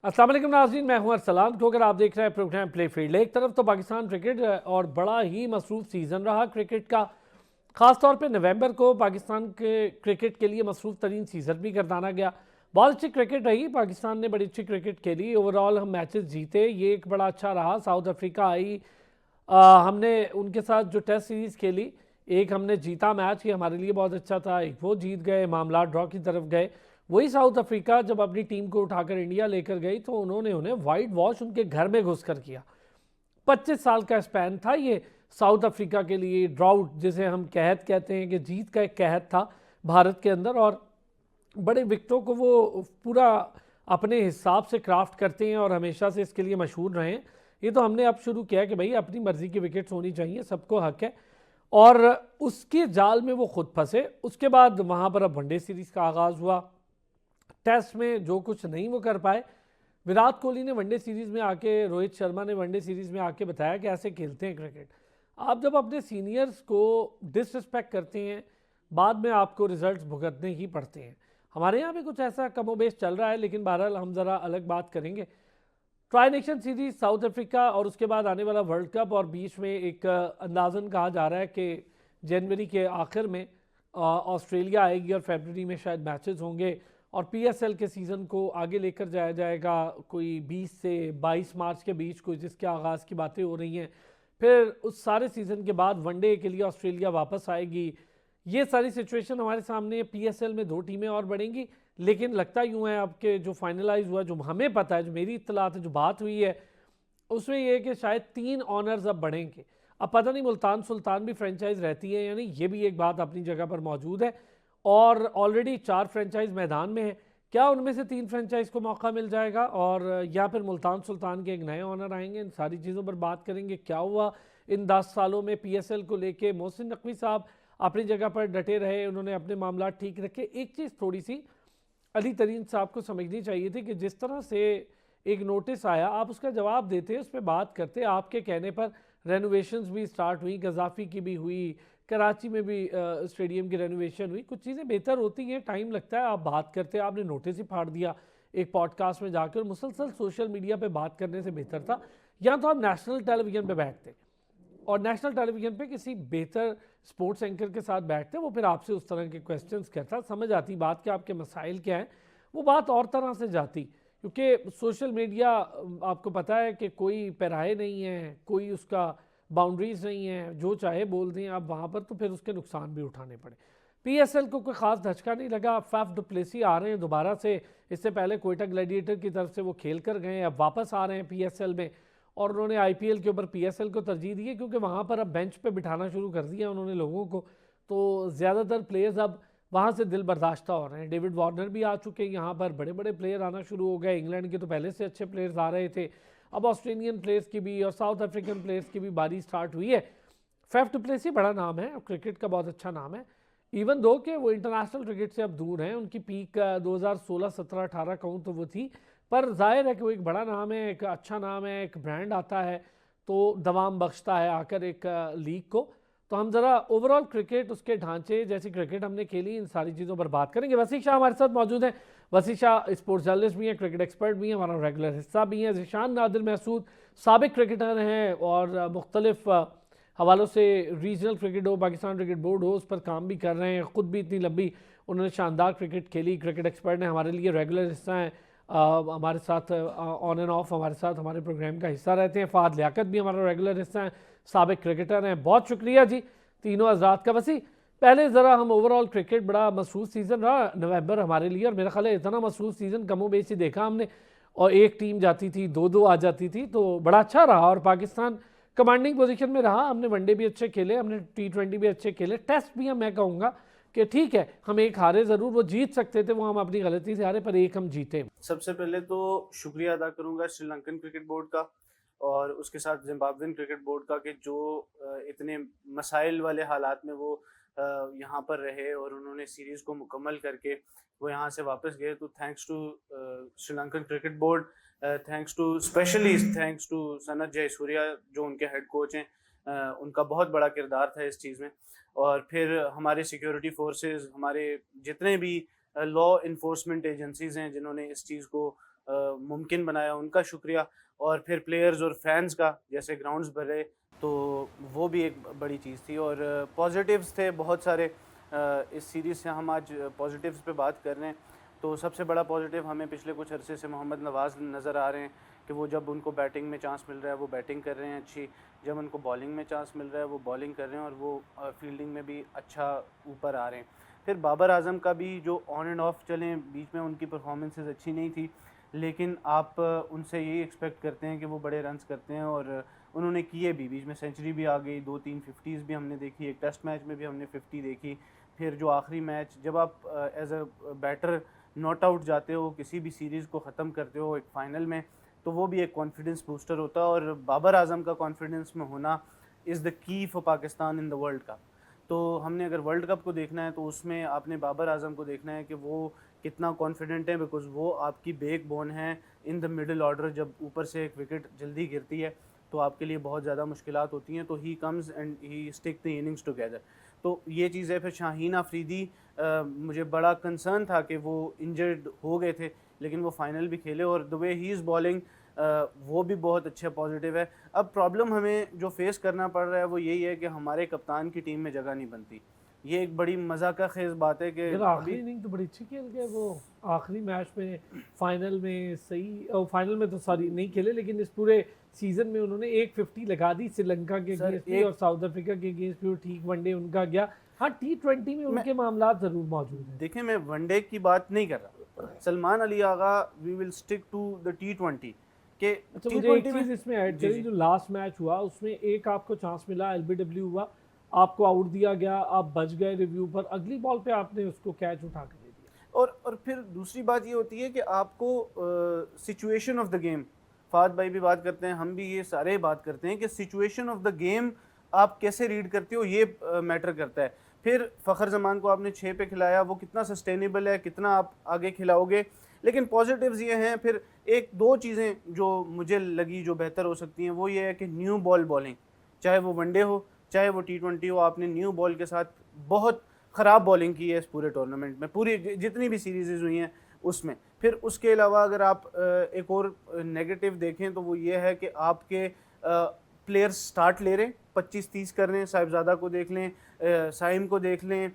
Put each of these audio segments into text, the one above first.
अस्सलाम वालेकुम नाज़रीन, मैं हूं अरसलान ठोकर। आप देख रहे हैं प्रोग्राम प्ले फील्ड। एक तरफ तो पाकिस्तान क्रिकेट और बड़ा ही मसरूफ सीज़न रहा क्रिकेट का, ख़ास तौर पे नवंबर को पाकिस्तान के क्रिकेट के लिए मसरूफ तरीन सीज़न भी करदाना गया। बहुत अच्छी क्रिकेट रही, पाकिस्तान ने बड़ी अच्छी क्रिकेट खेली। ओवरऑल हम मैचेस जीते, ये एक बड़ा अच्छा रहा। साउथ अफ्रीका आई, हमने उनके साथ जो टेस्ट सीरीज़ खेली, एक हमने जीता मैच, ये हमारे लिए बहुत अच्छा था। एक वो जीत गए, मामला ड्रॉ की तरफ गए। वही साउथ अफ्रीका जब अपनी टीम को उठाकर इंडिया लेकर गई तो उन्होंने उन्हें वाइट वॉश उनके घर में घुसकर किया। 25 साल का स्पैन था ये साउथ अफ्रीका के लिए। ड्राउट जिसे हम कहत कहते हैं, कि जीत का एक कहत था भारत के अंदर, और बड़े विकेटों को वो पूरा अपने हिसाब से क्राफ्ट करते हैं और हमेशा से इसके लिए मशहूर रहे हैं। ये तो हमने अब शुरू किया कि भाई अपनी मर्जी की विकेट्स होनी चाहिए, सबको हक है। और उसके जाल में वो खुद फंसे। उसके बाद वहाँ पर अब वनडे सीरीज़ का आगाज़ हुआ। टेस्ट में जो कुछ नहीं वो कर पाए, विराट कोहली ने वनडे सीरीज़ में आके, रोहित शर्मा ने वनडे सीरीज़ में आके बताया कि ऐसे खेलते हैं क्रिकेट। आप जब अपने सीनियर्स को डिसरिस्पेक्ट करते हैं, बाद में आपको रिजल्ट्स भुगतने ही पड़ते हैं। हमारे यहाँ भी कुछ ऐसा कमोबेश चल रहा है, लेकिन बहरहाल हम ज़रा अलग बात करेंगे। Tri nation series south Africa और उसके बाद आने वाला वर्ल्ड कप, और बीच में एक अंदाजन कहा जा रहा है कि जनवरी के आखिर में ऑस्ट्रेलिया आएगी और फरवरी में शायद मैचेस होंगे और पीएसएल के सीज़न को आगे लेकर जाया जाएगा। कोई 20 से 22 मार्च के बीच कोई जिसके आगाज़ की बातें हो रही हैं। फिर उस सारे सीज़न के बाद वनडे के लिए ऑस्ट्रेलिया वापस आएगी। ये सारी सिचुएशन हमारे सामने। पीएसएल में 2 टीमें और बढ़ेंगी, लेकिन लगता यूँ है आपके जो फाइनलाइज हुआ, जो हमें पता है, जो मेरी इत्तलात है, जो बात हुई है, उसमें यह है कि शायद 3 ऑनर्स अब बढ़ेंगे। अब पता नहीं मुल्तान सुल्तान भी फ्रेंचाइज रहती है या नहीं, ये भी एक बात अपनी जगह पर मौजूद है। और ऑलरेडी 4 फ्रेंचाइज मैदान में है। क्या उनमें से 3 फ्रेंचाइज को मौका मिल जाएगा, और या फिर मुल्तान सुल्तान के एक नए ऑनर आएंगे? इन सारी चीज़ों पर बात करेंगे। क्या हुआ इन 10 सालों में पीएसएल को लेके? मोहसिन नकवी साहब अपनी जगह पर डटे रहे, उन्होंने अपने मामला ठीक रखे। एक चीज़ थोड़ी सी अली तरीन साहब को समझनी चाहिए थी कि जिस तरह से एक नोटिस आया, आप उसका जवाब देते, उस पर बात करते। आपके कहने पर रेनोवेशंस भी स्टार्ट हुई, गजाफी की भी हुई, कराची में भी स्टेडियम की रेनोवेशन हुई। कुछ चीज़ें बेहतर होती हैं, टाइम लगता है। आप बात करते, आपने नोटिस ही फाड़ दिया एक पॉडकास्ट में जाकर। मुसलसल सोशल मीडिया पे बात करने से बेहतर था या तो आप नेशनल टेलीविजन पे बैठते और नेशनल टेलीविजन पे किसी बेहतर स्पोर्ट्स एंकर के साथ बैठते, वो फिर आपसे उस तरह के क्वेश्चंस करता, समझ आती बात कि आपके मसाइल क्या हैं, वो बात और तरह से जाती। क्योंकि सोशल मीडिया, आपको पता है कि कोई पैराए नहीं है, कोई उसका बाउंड्रीज नहीं है, जो चाहे बोल दें आप वहाँ पर, तो फिर उसके नुकसान भी उठाने पड़े। पीएसएल को कोई ख़ास धचका नहीं लगा। फैफ डु प्लेसी आ रहे हैं दोबारा से। इससे पहले कोयटा ग्लैडिएटर की तरफ से वो खेल कर गए, अब वापस आ रहे हैं पीएसएल में। और उन्होंने आईपीएल के ऊपर पीएसएल को तरजीह दी है, क्योंकि वहाँ पर अब बेंच पे बिठाना शुरू कर दिया उन्होंने लोगों को। तो ज़्यादातर प्लेयर्स अब वहाँ से दिल बर्दाश्ता हो रहे हैं। डेविड वार्नर भी आ चुके हैं यहाँ पर, बड़े बड़े प्लेयर आना शुरू हो गए। इंग्लैंड के तो पहले से अच्छे प्लेयर्स आ रहे थे, अब ऑस्ट्रेलियन प्लेयर्स की भी और साउथ अफ्रीकन प्लेयर्स की भी बारी स्टार्ट हुई है। फैफ डु प्लेसी बड़ा नाम है, क्रिकेट का बहुत अच्छा नाम है। इवन दो कि वो इंटरनेशनल क्रिकेट से अब दूर हैं। उनकी पीक 2016, 17, 18 कहूँ तो वो थी, पर जाहिर है कि वो एक बड़ा नाम है, एक अच्छा नाम है, एक ब्रांड आता है तो दवाम बख्शता है आकर एक लीग को। तो हम ज़रा ओवरऑल क्रिकेट, उसके ढांचे, जैसी क्रिकेट हमने खेली, इन सारी चीज़ों पर बात करेंगे। वसी शाह हमारे साथ मौजूद हैं। वसी शाह स्पोर्ट्स जर्नलिस्ट भी हैं, क्रिकेट एक्सपर्ट भी हैं, हमारा रेगुलर हिस्सा भी हैं। ज़िशान नादिर महसूद साबिक क्रिकेटर हैं और मुख्तलिफ हवालों से रीजनल क्रिकेट हो, पाकिस्तान क्रिकेट बोर्ड हो, उस पर काम भी कर रहे हैं। ख़ुद भी इतनी लंबी उन्होंने शानदार क्रिकेट खेली। क्रिकेट एक्सपर्ट हैं, हमारे लिए रेगुलर हिस्सा हैं, हमारे साथ ऑन एंड ऑफ हमारे साथ हमारे प्रोग्राम का हिस्सा रहते हैं। फ़ाद लियाकत भी हमारा रेगुलर हिस्सा है, साबिक क्रिकेटर हैं। बहुत शुक्रिया जी तीनों हजरात का। वसी, पहले ज़रा हम ओवरऑल क्रिकेट, बड़ा मसरूफ़ सीज़न रहा नवंबर हमारे लिए, और मेरा ख्याल है इतना मसरूफ़ सीज़न कमो बेशी देखा हमने। और एक टीम जाती थी, दो दो आ जाती थी, तो बड़ा अच्छा रहा। और पाकिस्तान कमांडिंग पोजीशन में रहा। हमने वनडे भी अच्छे खेले, हमने T20 भी अच्छे खेले, टेस्ट भी मैं कहूँगा कि ठीक है, हम एक हारे ज़रूर, वो जीत सकते थे, वो हम अपनी गलती से हारे, पर एक हम जीते। सबसे पहले तो शुक्रिया अदा करूंगा श्रीलंकन क्रिकेट बोर्ड का और उसके साथ जिम्बाब्वेन क्रिकेट बोर्ड का कि जो इतने मसाइल वाले हालात में वो यहाँ पर रहे और उन्होंने सीरीज़ को मुकम्मल करके वो यहाँ से वापस गए। तो thanks to Sri Lankan cricket board, thanks to specially thanks to Sanath Jayasuriya जो उनके हेड कोच हैं। उनका बहुत बड़ा किरदार था इस चीज़ में। और फिर हमारे सिक्योरिटी फोर्सेस, हमारे जितने भी लॉ इन्फोर्समेंट एजेंसीज हैं जिन्होंने इस चीज़ को मुमकिन बनाया, उनका शुक्रिया। और फिर प्लेयर्स और फैंस का, जैसे ग्राउंड्स भरे, तो वो भी एक बड़ी चीज़ थी। और पॉजिटिव्स थे बहुत सारे। इस सीरीज़ से हम आज पॉजिटिव्स पे बात कर रहे हैं, तो सबसे बड़ा पॉजिटिव हमें पिछले कुछ अरसे से मोहम्मद नवाज़ नज़र आ रहे हैं कि वो जब उनको बैटिंग में चांस मिल रहा है वो बैटिंग कर रहे हैं अच्छी, जब उनको बॉलिंग में चांस मिल रहा है वो बॉलिंग कर रहे हैं, और वो फील्डिंग में भी अच्छा ऊपर आ रहे हैं। फिर बाबर आज़म का भी जो ऑन एंड ऑफ चलें, बीच में उनकी परफॉर्मेंसेस अच्छी नहीं थी, लेकिन आप उनसे यही एक्सपेक्ट करते हैं कि वो बड़े रन्स करते हैं, और उन्होंने किए भी। बीच में सेंचुरी भी आ गई, 2-3 फिफ्टीज़ भी हमने देखी, एक टेस्ट मैच में भी हमने 50 देखी। फिर जो आखिरी मैच, जब आप as a batter not out जाते हो, किसी भी सीरीज़ को ख़त्म करते हो एक फ़ाइनल में, तो वो भी एक कॉन्फिडेंस बूस्टर होता है। और बाबर आज़म का कॉन्फिडेंस में होना is the key for Pakistan in the world cup. तो हमने अगर वर्ल्ड कप को देखना है तो उसमें आपने बाबर आज़म को देखना है कि वो कितना कॉन्फिडेंट है, बिकॉज़ वो आपकी बैकबोन है इन द मिडिल ऑर्डर। जब ऊपर से एक विकेट जल्दी गिरती है तो आपके लिए बहुत ज़्यादा मुश्किलात होती हैं, तो he comes and he stick the innings together. तो ये चीज़ है। फिर शाहीन अफरीदी, मुझे बड़ा कंसर्न था कि वो इंजर्ड हो गए थे, लेकिन वो फाइनल भी खेले, और the way he is bowling वो भी बहुत अच्छा पॉजिटिव है। अब प्रॉब्लम हमें जो फेस करना पड़ रहा है वो यही है कि हमारे कप्तान की टीम में जगह नहीं बनती। ये एक बड़ी मज़ा का खेज़ बात है कि यार अभी आखिरी इनिंग तो बड़ी अच्छी खेल गए वो, आखिरी मैच में, फाइनल में सही, और फाइनल में तो सॉरी नहीं खेले, लेकिन इस पूरे सीजन में उन्होंने 150 लगा दी श्रीलंका के सर अगेंस्ट भी और एक साउथ अफ्रीका के अगेंस्ट भी। ठीक वनडे उनका गया। हाँ, T20 में मैं उनके मामला जरूर मौजूद हैं। देखें, मैं वनडे की बात नहीं कर रहा। Salman Ali Agha, we will stick to the T20 के अच्छा, टी मुझे एक ट्वेंटी में। चीज़ इसमें ऐड जी करें, जी। जो लास्ट मैच हुआ उसमें एक आपको चांस मिला, एलबीडब्ल्यू हुआ, आपको आउट दिया गया, आप बच गए रिव्यू पर, अगली बॉल पे आपने उसको कैच उठा कर दे दिया। और फिर दूसरी बात ये होती है कि आपको situation of the game, Fahd भाई भी बात करते हैं, हम भी ये सारे बात करते हैं कि सिचुएशन ऑफ द गेम आप कैसे रीड करते हो, ये मैटर करता है। फिर फ़खर जमान को आपने 6 पे खिलाया, वो कितना सस्टेनेबल है, कितना आप आगे खिलाओगे। लेकिन पॉजिटिव्स ये हैं। फिर एक दो चीज़ें जो मुझे लगी जो बेहतर हो सकती हैं, वो ये है कि न्यू बॉल बॉलिंग, चाहे वो वनडे हो चाहे वो T20 हो, आपने न्यू बॉल के साथ बहुत ख़राब बॉलिंग की है इस पूरे टूर्नामेंट में, पूरी जितनी भी सीरीज़ हुई हैं उसमें। फिर उसके अलावा अगर आप एक और नेगेटिव देखें तो वो ये है कि आपके प्लेयर्स स्टार्ट ले रहे हैं, 25-30 कर रहे हैं। साहिबजादा को देख लें, साइम को देख लें,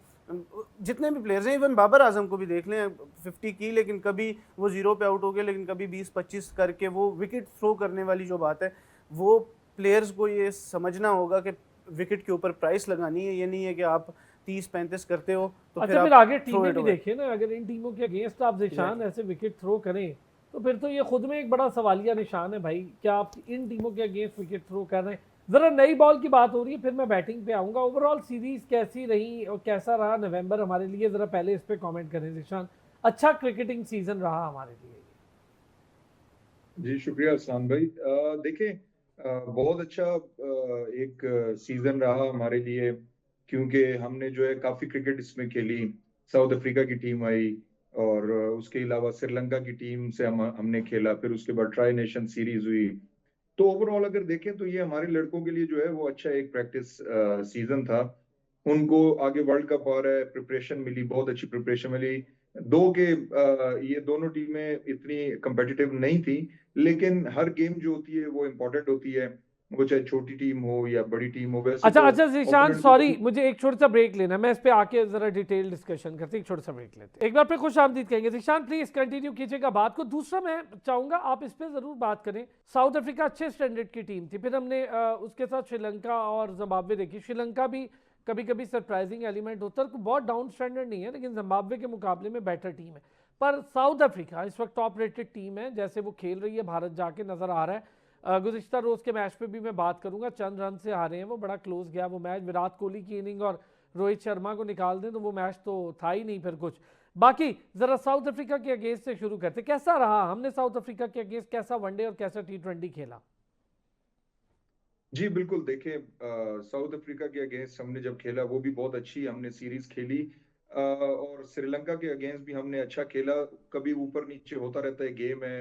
जितने भी प्लेयर्स हैं, इवन बाबर आजम को भी देख लें, 50 की, लेकिन कभी वो ज़ीरो पे आउट हो गए, लेकिन कभी 20-25 करके वो विकेट थ्रो करने वाली जो बात है, वो प्लेयर्स को ये समझना होगा कि विकेट के ऊपर प्राइस लगानी है। ये नहीं है कि आप 30-35 करते हो तो फिर अच्छा, फिर आप आगे थ्रो टीमें इट भी अवे। देखिए ना, अगर इन टीमों के अगेंस्ट आप जिशान एग्जैक्टली। ऐसे विकेट थ्रो करें तो फिर तो ये खुद में एक बड़ा सवालिया निशान है भाई, क्या आप इन टीमों के अगेंस्ट विकेट थ्रो कर रहे हैं। जरा नई बॉल की बात हो रही है, फिर मैं बैटिंग पे आऊंगा। ओवरऑल सीरीज कैसी रही और कैसा रहा नवंबर हमारे लिए, जरा पहले इस पे कमेंट करें जिशान। अच्छा क्रिकेटिंग सीजन रहा हमारे लिए। जी शुक्रिया असान भाई। देखें, बहुत अच्छा एक सीजन रहा हमारे लिए, क्योंकि हमने जो है काफी क्रिकेट इसमें खेली। साउथ अफ्रीका की टीम आई, और उसके अलावा श्रीलंका की टीम से हमने खेला, फिर उसके बाद ट्राई नेशन सीरीज हुई। तो ओवरऑल अगर देखें तो ये हमारे लड़कों के लिए जो है वो अच्छा एक प्रैक्टिस सीजन था। उनको आगे वर्ल्ड कप आ रहा है, प्रिपरेशन मिली, बहुत अच्छी प्रिपरेशन मिली। ये दोनों टीमें इतनी competitive नहीं थी, लेकिन हर गेम जो होती है वो इम्पोर्टेंट होती है, वो चाहे छोटी टीम हो या बड़ी टीम हो। वैसे अच्छा तो अच्छा जिशान, ओपोनेंट को सॉरी, कभी। मुझे एक छोटा सा ब्रेक लेना है, मैं इस पे आके जरा डिटेल डिस्कशन करते हैं, एक छोटा सा ब्रेक लेते हैं, एक बार फिर खुश आमदीद कहेंगे। जिशान प्लीज कंटिन्यू कीजिएगा बात को। दूसरा मैं चाहूंगा आप इस पे जरूर बात करें, साउथ अफ्रीका अच्छे स्टैंडर्ड की टीम थी, फिर हमने उसके साथ श्रीलंका और जिम्बाब्वे देखी। श्रीलंका भी कभी कभी सरप्राइजिंग एलिमेंट होता है, बहुत डाउन स्टैंडर्ड नहीं है, लेकिन जिम्बाब्वे के मुकाबले में बेटर टीम है। पर साउथ अफ्रीका इस वक्त टॉप रेटेड टीम है, जैसे वो खेल रही है भारत जाके नजर आ रहा है। गुज़िश्ता रोज के मैच पे भी मैं बात करूंगा, चंद रन से हारे हैं वो, बड़ा क्लोज गया वो मैच। विराट कोहली की इनिंग और रोहित शर्मा को निकाल दें तो वो मैच तो था ही नहीं फिर कुछ। बाकी जरा साउथ अफ्रीका के अगेंस्ट से शुरू करते, कैसा रहा, हमने साउथ अफ्रीका के अगेंस्ट कैसा वनडे और कैसा T20 खेला। जी बिल्कुल, देखें, साउथ अफ्रीका के अगेंस्ट हमने जब खेला वो भी बहुत अच्छी हमने सीरीज खेली। और श्रीलंका के अगेंस्ट भी हमने अच्छा खेला। कभी ऊपर नीचे होता रहता है, गेम है।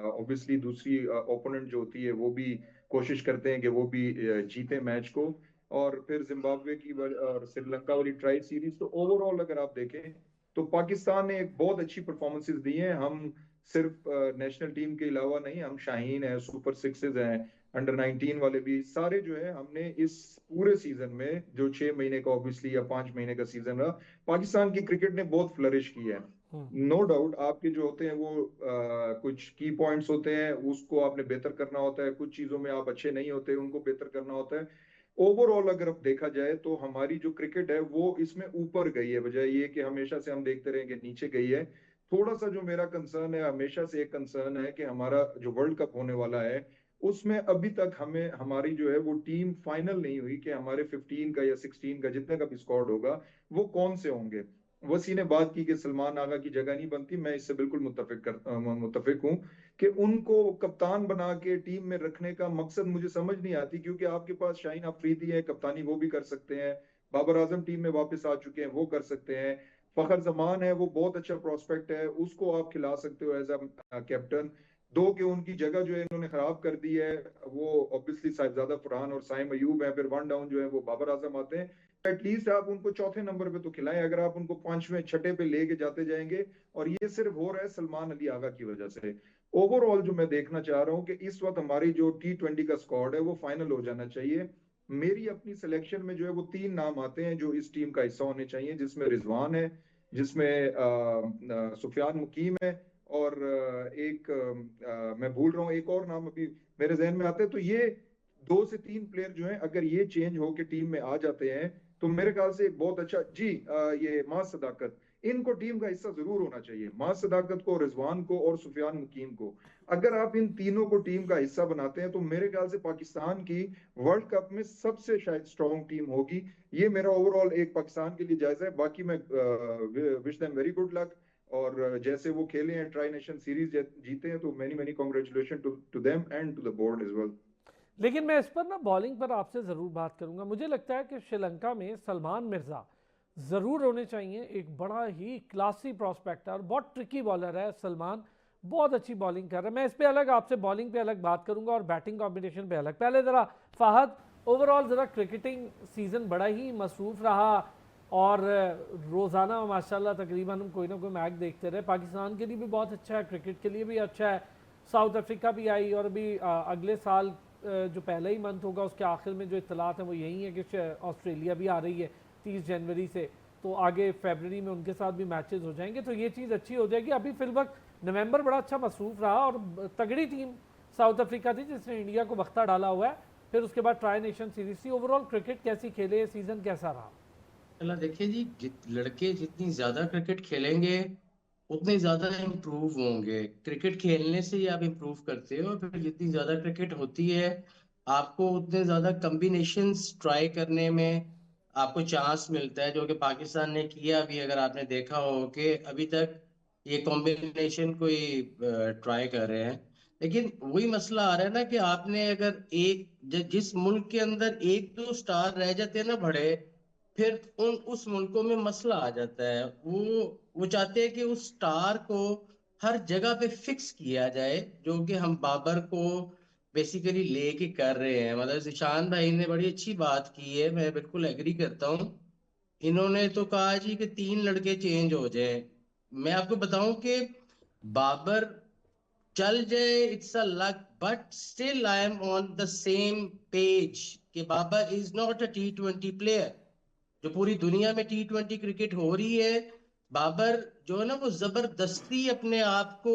ऑब्वियसली दूसरी ओपोनेंट जो होती है वो भी कोशिश करते हैं कि वो भी जीते मैच को। और फिर जिम्बाब्वे और श्रीलंका वाली ट्राई सीरीज, तो ओवरऑल अगर आप देखें तो पाकिस्तान ने एक बहुत अच्छी परफॉर्मेंसेस दी हैं। हम सिर्फ नेशनल टीम के अलावा नहीं, हम शाहीन है, सुपर सिक्सेस हैं, अंडर 19 वाले भी सारे जो है हमने इस पूरे सीजन में, जो 6 महीने का ऑब्वियसली या 5 महीने का सीजन रहा, पाकिस्तान की क्रिकेट ने बहुत फ्लरिश की है। नो डाउट आपके जो होते हैं वो कुछ की पॉइंट्स होते हैं, उसको आपने बेहतर करना होता है, कुछ चीजों में आप अच्छे नहीं होते, उनको बेहतर करना होता है। ओवरऑल अगर अब देखा जाए तो हमारी जो क्रिकेट है वो इसमें ऊपर गई है, बजाय ये कि हमेशा से हम देखते रहे कि नीचे गई है। थोड़ा सा जो मेरा कंसर्न है, हमेशा से एक कंसर्न है कि हमारा जो वर्ल्ड कप होने वाला है उसमें अभी तक हमें हमारी जो है वो टीम फाइनल नहीं हुई कि हमारे 15 का या 16 का जितने का भी स्क्वाड होगा वो कौन से होंगे। वसी ने बात की कि सलमान आगा की जगह नहीं बनती, मैं इससे बिल्कुल मुत्तफिक हूँ कि उनको कप्तान बना के टीम में रखने का मकसद मुझे समझ नहीं आती, क्योंकि आपके पास शाहीन अफरीदी है, कप्तानी वो भी कर सकते हैं, बाबर आजम टीम में वापस आ चुके हैं, वो कर सकते हैं, फखर जमान है वो बहुत अच्छा प्रोस्पेक्ट है, उसको आप खिला सकते हो एज अ कैप्टन। दो के उनकी जगह जो है इन्होंने खराब कर दी है, वो ऑब्वियसली साहिबजादा फरहान और साइम अयूब है, फिर वन डाउन जो है वो बाबर आजम आते हैं। एटलीस्ट आप उनको चौथे नंबर पे तो खिलाएं, अगर आप उनको पांचवें छठे पे लेके जाते जाएंगे। और ये सिर्फ हो रहा है सलमान अली आगा की वजह से। ओवरऑल जो मैं देखना चाह रहा हूँ कि इस वक्त हमारी जो T20 का स्क्वाड है वो फाइनल हो जाना चाहिए। मेरी अपनी सिलेक्शन में जो है वो 3 नाम आते हैं जो इस टीम का हिस्सा होने चाहिए, जिसमें रिजवान है, जिसमें सुफियान मुकीम है, और मैं भूल रहा हूँ एक और नाम अभी मेरे जहन में आते हैं। तो ये 2 से 3 प्लेयर जो हैं अगर ये चेंज होके टीम में आ जाते हैं तो मेरे ख्याल से एक बहुत अच्छा जी ये मास सदाकत, इनको टीम का हिस्सा जरूर होना चाहिए, मास सदाकत को, रिजवान को और सुफियान मुकीम को। अगर आप इन तीनों को टीम का हिस्सा बनाते हैं तो मेरे ख्याल से पाकिस्तान की वर्ल्ड कप में सबसे शायद स्ट्रॉन्ग टीम होगी। ये मेरा ओवरऑल एक पाकिस्तान के लिए जायजा है। बाकी मैं wish them very good luck, और जैसे वो खेले हैं ट्राई नेशन सीरीज जीते हैं तो many many congratulation to them and to the board as well. लेकिन मैं इस पर ना बॉलिंग पर आपसे ज़रूर बात करूंगा। मुझे लगता है कि श्रीलंका में सलमान मिर्ज़ा ज़रूर होने चाहिए। एक बड़ा ही क्लासी प्रॉस्पेक्ट है और बहुत ट्रिकी बॉलर है सलमान, बहुत अच्छी बॉलिंग कर रहा है। मैं इस पे अलग आपसे बॉलिंग पे अलग बात करूंगा और बैटिंग कॉम्बिनेशन पे अलग। पहले ज़रा फ़ाहद, ओवरऑल ज़रा क्रिकेटिंग सीज़न बड़ा ही मसरूफ़ रहा और रोज़ाना माशाल्लाह तकरीबन हम कोई ना कोई मैच देखते रहे। पाकिस्तान के लिए भी बहुत अच्छा है, क्रिकेट के लिए भी अच्छा है। साउथ अफ्रीका भी आई और अभी अगले साल जो पहला ही मंथ होगा उसके आखिर में जो इत्तलात है वो यही है कि ऑस्ट्रेलिया भी आ रही है 30 जनवरी से, तो आगे फरवरी में उनके साथ भी मैचेस हो जाएंगे, तो ये चीज़ अच्छी हो जाएगी। अभी फिल वक्त नवंबर बड़ा अच्छा मसरूफ रहा और तगड़ी टीम साउथ अफ्रीका थी जिसने इंडिया को बख्ता डाला हुआ है। फिर उसके बाद ट्राई नेशन सीरीज थी। ओवरऑल क्रिकेट कैसी खेले, सीजन कैसा रहा? चला देखिए जी, लड़के जितनी ज्यादा क्रिकेट खेलेंगे उतने ज्यादा इम्प्रूव होंगे। क्रिकेट खेलने से ही आप इम्प्रूव करते हो, फिर जितनी ज्यादा क्रिकेट होती है आपको उतने ज्यादा कॉम्बिनेशंस ट्राई करने में आपको चांस मिलता है, जो कि पाकिस्तान ने किया भी। अगर आपने देखा हो कि अभी तक ये कॉम्बिनेशन कोई ट्राई कर रहे हैं, लेकिन वही मसला आ रहा है ना कि आपने अगर जिस मुल्क के अंदर एक दो स्टार रह जाते हैं ना बड़े, फिर उस मुल्कों में मसला आ जाता है। वो चाहते हैं कि उस स्टार को हर जगह पे फिक्स किया जाए, जो कि हम बाबर को बेसिकली लेके कर रहे हैं। मतलब जिशान भाई ने बड़ी अच्छी बात की है, मैं बिल्कुल एग्री करता हूँ। इन्होंने तो कहा जी कि 3 लड़के चेंज हो जाए। मैं आपको बताऊं कि बाबर चल जाए it's a luck, but still I am on the same page कि Babar is not a T20 player. जो पूरी दुनिया में T20 क्रिकेट हो रही है, बाबर जो है ना वो जबरदस्ती अपने आप को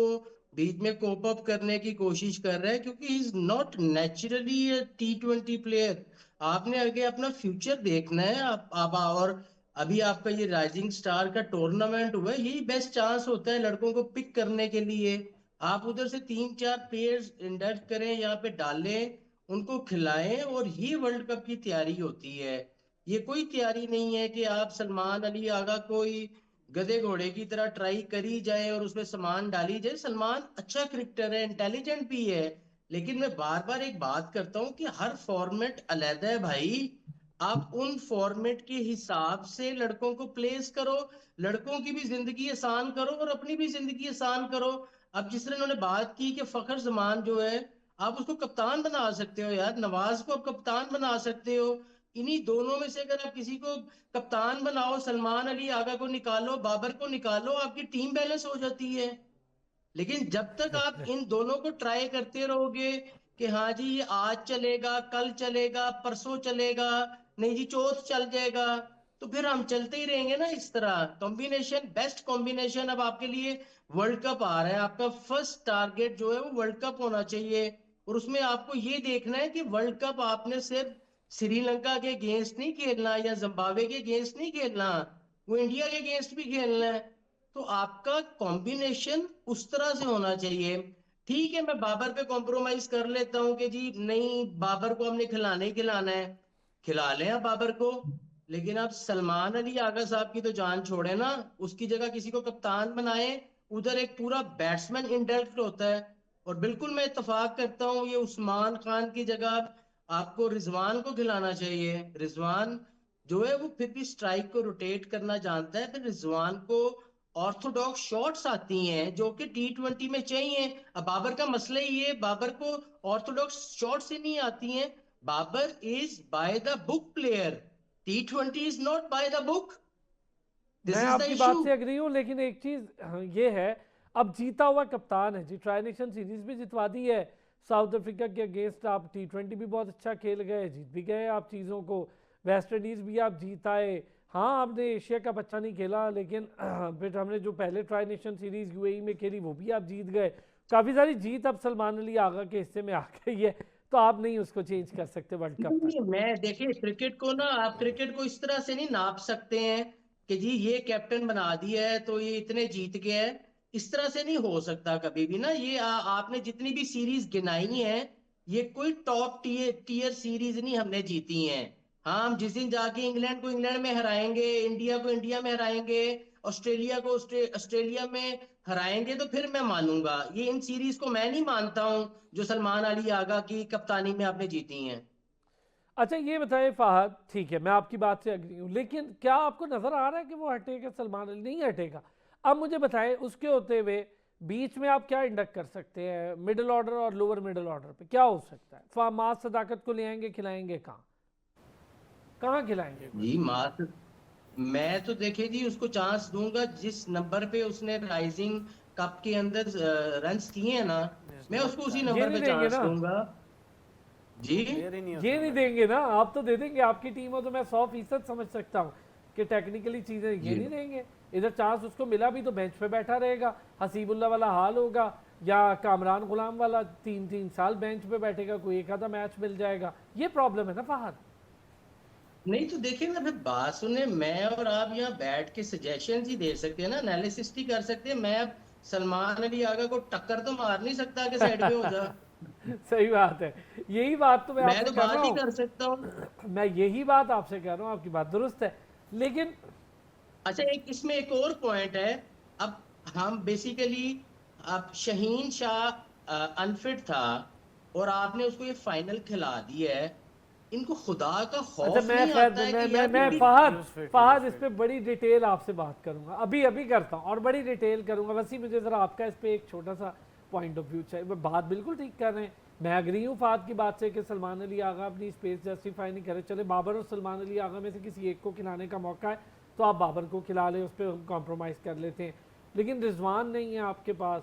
बीच में कोप अप करने की कोशिश कर रहा है, क्योंकि he is not naturally T20 player. आपने आगे अपना फ्यूचर देखना है। आप और अभी आपका ये राइजिंग स्टार का टूर्नामेंट हुआ है, यही बेस्ट चांस होता है लड़कों को पिक करने के लिए। आप उधर से 3-4 प्लेयर्स इंडक्ट करें, यहाँ पे डालें, उनको खिलाएं, और ये वर्ल्ड कप की तैयारी होती है। ये कोई तैयारी नहीं है कि आप सलमान अली आगा कोई गधे घोड़े की तरह ट्राई करी जाए और उसमें सामान डाली जाए। सलमान अच्छा क्रिकेटर है, इंटेलिजेंट भी है, लेकिन मैं बार बार एक बात करता हूँ कि हर फॉर्मेट अलग है भाई। आप उन फॉर्मेट के हिसाब से लड़कों को प्लेस करो, लड़कों की भी जिंदगी आसान करो और अपनी भी जिंदगी आसान करो। अब जिस तरह उन्होंने बात की कि फखर जमान जो है, आप उसको कप्तान बना सकते हो यार, नवाज को आप कप्तान बना सकते हो। इन्हीं दोनों में से अगर आप किसी को कप्तान बनाओ, सलमान अली आगा को निकालो, बाबर को निकालो, आपकी टीम बैलेंस हो जाती है। लेकिन जब तक आप इन दोनों को ट्राई करते रहोगे कि हाँ जी ये आज चलेगा, कल चलेगा, परसों चलेगा, नहीं जी चौथ चल जाएगा, तो फिर हम चलते ही रहेंगे ना इस तरह। कॉम्बिनेशन, बेस्ट कॉम्बिनेशन अब आपके लिए वर्ल्ड कप आ रहा है, आपका फर्स्ट टारगेट जो है वो वर्ल्ड कप होना चाहिए। और उसमें आपको ये देखना है कि वर्ल्ड कप आपने सिर्फ श्रीलंका के अगेंस्ट नहीं खेलना या जिम्बाब्वे के अगेंस्ट नहीं खेलना, वो इंडिया के अगेंस्ट भी खेलना है। तो आपका कॉम्बिनेशन उस तरह से होना चाहिए। ठीक है, मैं बाबर पे कॉम्प्रोमाइज कर लेता हूँ कि जी नहीं, बाबर को हमने खिलाना ही खिलाना है, खिला लें आप बाबर को। लेकिन आप सलमान अली आगा साहब की तो जान छोड़े ना, उसकी जगह किसी को कप्तान बनाए। उधर एक पूरा बैट्समैन इंडल्ट होता है। और बिल्कुल मैं इत्तेफाक करता हूँ, ये उस्मान खान की जगह आपको रिजवान को खिलाना चाहिए। रिजवान जो है वो फिर भी स्ट्राइक को रोटेट करना जानता है। फिर रिजवान को ऑर्थोडॉक्स शॉट्स आती हैं जो कि T20 में चाहिए। अब बाबर का मसला ये है, बाबर को ऑर्थोडॉक्स शॉट्स ही नहीं आती हैं। Babar is by the book player, T20 is not by the book. मैं दिस इज द आपकी इशू। बात से एग्री हूँ, लेकिन एक चीज ये है, अब जीता हुआ कप्तान है जी, ट्राई नेशन सीरीज भी जितवा दी है साउथ अफ्रीका के अगेंस्ट, आप T20 भी बहुत अच्छा खेल गए, जीत भी गए आप चीज़ों को, वेस्ट इंडीज़ भी आप जीत आए। हाँ, आपने एशिया कप अच्छा नहीं खेला, लेकिन फिर हमने जो पहले ट्राई नेशन सीरीज यूएई में खेली वो भी आप जीत गए। काफ़ी सारी जीत अब सलमान अली आगा के हिस्से में आ गई है, तो आप नहीं उसको चेंज कर सकते वर्ल्ड कप तक। नहीं, मैं देखिए क्रिकेट को ना, आप क्रिकेट को इस तरह से नहीं नाप सकते हैं कि जी ये कैप्टन बना दिया है तो ये इतने जीत गया है। इस तरह से नहीं हो सकता कभी भी ना। ये आपने जितनी भी सीरीज गिनाई है, ये कोई टॉप टीयर सीरीज नहीं हमने जीती हैं। हाँ, हम जिस दिन जाके इंग्लैंड को इंग्लैंड में हराएंगे, इंडिया को इंडिया में हराएंगे, ऑस्ट्रेलिया को ऑस्ट्रेलिया में हराएंगे, तो फिर मैं मानूंगा। ये इन सीरीज को मैं नहीं मानता हूं जो सलमान अली आगा की कप्तानी में आपने जीती हैं। अच्छा ये बताएं फहद, ठीक है मैं आपकी बात से एग्री हूँ, लेकिन क्या आपको नजर आ रहा है कि वो हटेगा, सलमान अली नहीं हटेगा? अब मुझे बताएं, उसके होते हुए बीच में आप क्या इंडक्ट कर सकते हैं, मिडिल ऑर्डर और लोअर मिडिल ऑर्डर पे क्या हो सकता है? फहमाद सदाकत को ले आएंगे, खिलाएंगे कहाँ, कहाँ खिलाएंगे जी उसको? मार्क, मैं तो देखे जी उसको चांस दूंगा जिस नंबर पे उसने राइजिंग कप के अंदर रन्स किए हैं ना, इज मैं नॉट उसको उसी ये नंबर नहीं पे देंगे चांस ना, दूंगा। जी वो प्लेयर ही नहीं है ये उतना नहीं भाई। देंगे ना, आप तो दे देंगे, आपकी टीम हो तो मैं 100% समझ सकता हूँ कि टेक्निकली चीज़ें ये जी नहीं देंगे। इधर चांस उसको मिला भी तो बेंच पे बैठा रहेगा, हसीबुल्ला वाला हाल होगा, या कामरान गुलाम वाला 3-3 साल बेंच पे बैठेगा, कोई एक आधा मैच मिल जाएगा। ये प्रॉब्लम है ना फहद। नहीं, तो देखिए ना, फिर बात सुने, मैं और आप यहाँ बैठ के सजेशन ही दे सकते हैं ना, एनालिसिस ही कर सकते हैं। मैं अब सलमान अली आगा को टक्कर तो मार नहीं सकता कि साइड पे हो जा। सही बात है, यही बात तो मैं मैं आपसे तो कर रहा बात ही हूँ। कर सकता हूँ। मैं यही बात आपसे कह रहा हूँ, आपकी बात दुरुस्त है, लेकिन अच्छा, एक इसमें एक और पॉइंट है। अब हम बेसिकली, अब शहीन शाह अनफिट था और आपने उसको ये फाइनल खिला दिया है। इनको खुदा का अच्छा, खौफ मैं नहीं खैर आता है कि यार मैं इनकी। फहद, ही फहद यूज इस फिट। पे बड़ी डिटेल आपसे बात करूंगा, अभी अभी करता हूँ और बड़ी डिटेल करूंगा। वैसे मुझे ज़रा आपका इस पे एक छोटा सा पॉइंट ऑफ व्यू चाहिए। वो बात बिल्कुल ठीक कर रहे हैं, मैं अग्री हूँ फहद की बात से कि सलमान अली आगा अपनी स्पेस जस्टिफाई नहीं करे। चले बाबर और सलमान अली आगा में से किसी एक को खिलाने का मौका है तो आप बाबर को खिला लें, उस पर हम कॉम्प्रोमाइज़ कर लेते हैं। लेकिन रिजवान नहीं है आपके पास,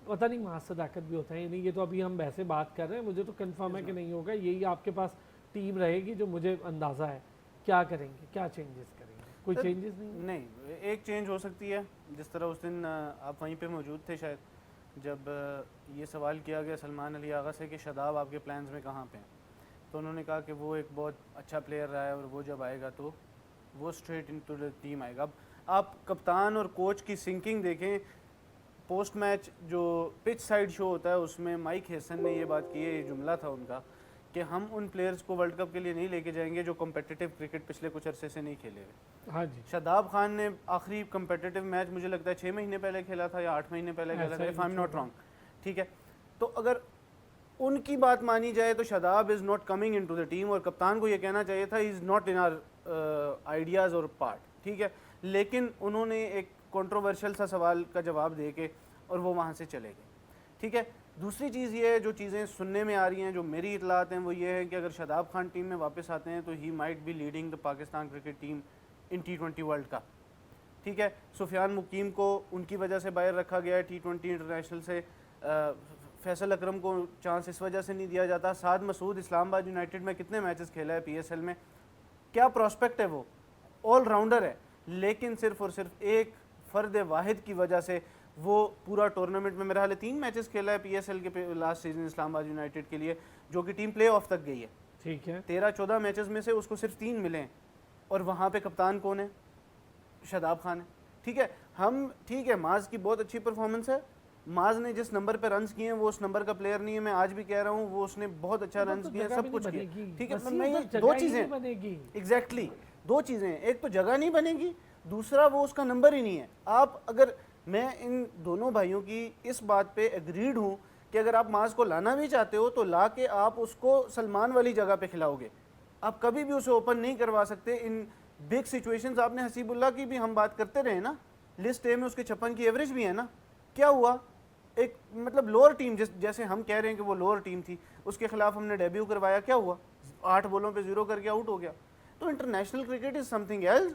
पता नहीं वहाँ सदाकत भी होता है या नहीं, ये तो अभी हम वैसे बात कर रहे हैं, मुझे तो कंफर्म है कि नहीं होगा। यही आपके पास टीम रहेगी जो मुझे अंदाज़ा है। क्या करेंगे, क्या चेंजेस करेंगे? कोई चेंजेस नहीं? नहीं, एक चेंज हो सकती है। जिस तरह उस दिन आप वहीं पे मौजूद थे शायद, जब ये सवाल किया गया सलमान अली आगा से कि शादाब आपके प्लान्स में कहाँ पे हैं, तो उन्होंने कहा कि वो एक बहुत अच्छा प्लेयर रहा है और वो जब आएगा तो वो स्ट्रेट इनटू द टीम आएगा। अब आप कप्तान और कोच की सिंकिंग देखें। पोस्ट मैच जो पिच साइड शो होता है उसमें माइक हेसन ने ये बात की है, ये जुमला था उनका कि हम उन प्लेयर्स को वर्ल्ड कप के लिए नहीं लेके जाएंगे जो कॉम्पिटिटिव क्रिकेट पिछले कुछ अरसे से नहीं खेले हुए। हाँ जी, शादाब खान ने आखिरी कॉम्पिटिटिव मैच मुझे लगता है 6 महीने पहले खेला था या 8 महीने पहले खेला था, if I am not wrong. ठीक है, तो अगर उनकी बात मानी जाए तो Shadab is not coming in to the team, और कप्तान को ये कहना चाहिए था is not in our ideas और पार्ट। ठीक है, लेकिन उन्होंने एक कंट्रोवर्शियल सा सवाल का जवाब दे के और वो वहाँ से चले गए। ठीक है, दूसरी चीज़ ये है, जो चीज़ें सुनने में आ रही हैं, जो मेरी इतलात हैं, वो ये है कि अगर शादाब खान टीम में वापस आते हैं तो he might be leading the Pakistan cricket team in T20 world cup. ठीक है, सुफियान मुकीम को उनकी वजह से बाहर रखा गया है T20 इंटरनेशनल से, फैसल अकरम को चांस इस वजह से नहीं दिया जाता। साद मसूद इस्लामाबाद यूनाइटेड में कितने मैचेस खेला है PSL में, क्या प्रोस्पेक्ट है, वो ऑलराउंडर है, लेकिन सिर्फ और सिर्फ एक फ़र्द वाहिद की वजह से वो पूरा टूर्नामेंट में मेरा हाल 3 मैचेस खेला है PSL के लास्ट सीजन इस्लामाबाद यूनाइटेड के लिए, जो कि टीम प्ले ऑफ तक गई है। ठीक है, 13-14 मैचेस में से उसको सिर्फ 3 मिले हैं, और वहाँ पे कप्तान कौन है? शादाब खान है। ठीक है, ठीक है, माज की बहुत अच्छी परफॉर्मेंस है, माज ने जिस नंबर पे रन्स किए हैं वो उस नंबर का प्लेयर नहीं है, मैं आज भी कह रहा हूँ, वो उसने बहुत अच्छा रन्स किए, सब कुछ किया। ठीक है, मैं ये दो चीज़ें बनेगी, एग्जैक्टली 2 चीज़ें हैं, एक तो जगह नहीं बनेगी, दूसरा वो उसका नंबर ही नहीं है। आप अगर, मैं इन दोनों भाइयों की इस बात पे एग्रीड हूँ कि अगर आप माज को लाना भी चाहते हो तो ला के आप उसको सलमान वाली जगह पे खिलाओगे, आप कभी भी उसे ओपन नहीं करवा सकते इन बिग सिचुएशंस। आपने हसीबुल्लाह की भी हम बात करते रहे ना, लिस्ट ए में उसके 56 की एवरेज भी है ना, क्या हुआ? एक मतलब लोअर टीम, जैसे हम कह रहे हैं कि वो लोअर टीम थी, उसके खिलाफ हमने डेब्यू करवाया, क्या हुआ? 8 बॉलों पे 0 करके आउट हो गया। तो international cricket is something else,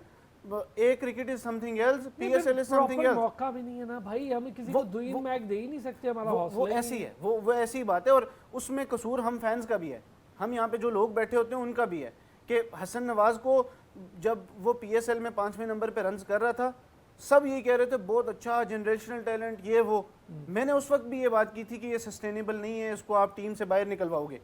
A cricket is something else, PSL is something else. मौका भी नहीं है ना भाई, हम किसी को दुई मैच दे ही नहीं सकते, हमारा वो ऐसी है, वो ऐसी बात है, और उसमें कसूर हम फैंस का भी है, हम यहाँ पे जो लोग बैठे होते हैं उनका भी है कि हसन नवाज को जब वो PSL में 5वें नंबर पे रन्स कर रहा था, सब ये कह रहे थे बहुत अच्छा जनरेशनल टैलेंट, ये वो। मैंने उस वक्त भी ये बात की थी कि ये सस्टेनेबल नहीं है, इसको आप टीम से बाहर निकलवाओगे,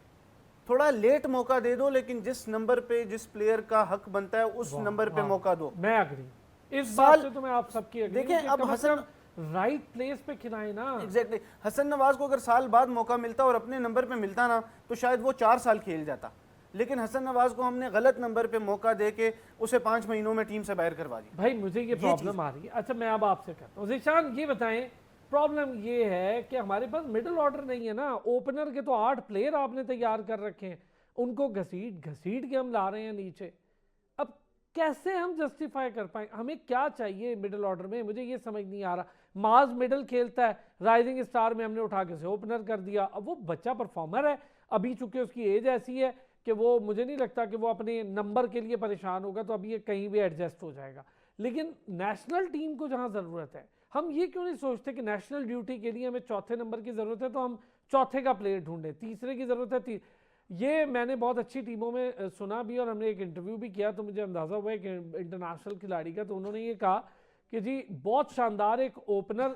थोड़ा लेट मौका दे दो, लेकिन जिस नंबर पे जिस प्लेयर का हक बनता है उस नंबर पे मौका दो। मैं अग्री, इस बात से तो मैं आप सबकी अग्री। देखें, अब हसन राइट प्लेस पे खिलाए ना, एग्जैक्टली हसन नवाज को अगर साल बाद मौका मिलता और अपने नंबर पे मिलता ना, तो शायद वो 4 साल खेल जाता, लेकिन हसन नवाज को हमने गलत नंबर पे मौका दे के उसे 5 महीनों में टीम से बाहर करवा दिया। भाई मुझे ये प्रॉब्लम आ रही है। अच्छा, मैं अब आपसे करता हूँ, ज़ीशान ये बताएं, प्रॉब्लम ये है कि हमारे पास मिडिल ऑर्डर नहीं है ना, ओपनर के तो 8 प्लेयर आपने तैयार कर रखे हैं, उनको घसीट घसीट के हम ला रहे हैं नीचे। अब कैसे हम जस्टिफाई कर पाए, हमें क्या चाहिए मिडिल ऑर्डर में, मुझे ये समझ नहीं आ रहा। माज मिडिल खेलता है, राइजिंग स्टार में हमने उठा के से ओपनर कर दिया, अब वो बच्चा परफॉर्मर है, अभी चूंकि उसकी एज ऐसी है कि वो, मुझे नहीं लगता कि वो अपने नंबर के लिए परेशान होगा, तो अभी ये कहीं भी एडजस्ट हो जाएगा। लेकिन नेशनल टीम को जहाँ ज़रूरत है, हम ये क्यों नहीं सोचते कि नेशनल ड्यूटी के लिए हमें 4थे नंबर की ज़रूरत है, तो हम 4थे का प्लेयर ढूंढें, 3रे की ज़रूरत है। ये मैंने बहुत अच्छी टीमों में सुना भी, और हमने एक इंटरव्यू भी किया, तो मुझे अंदाज़ा हुआ है कि इंटरनेशनल खिलाड़ी का, तो उन्होंने ये कहा कि जी बहुत शानदार एक ओपनर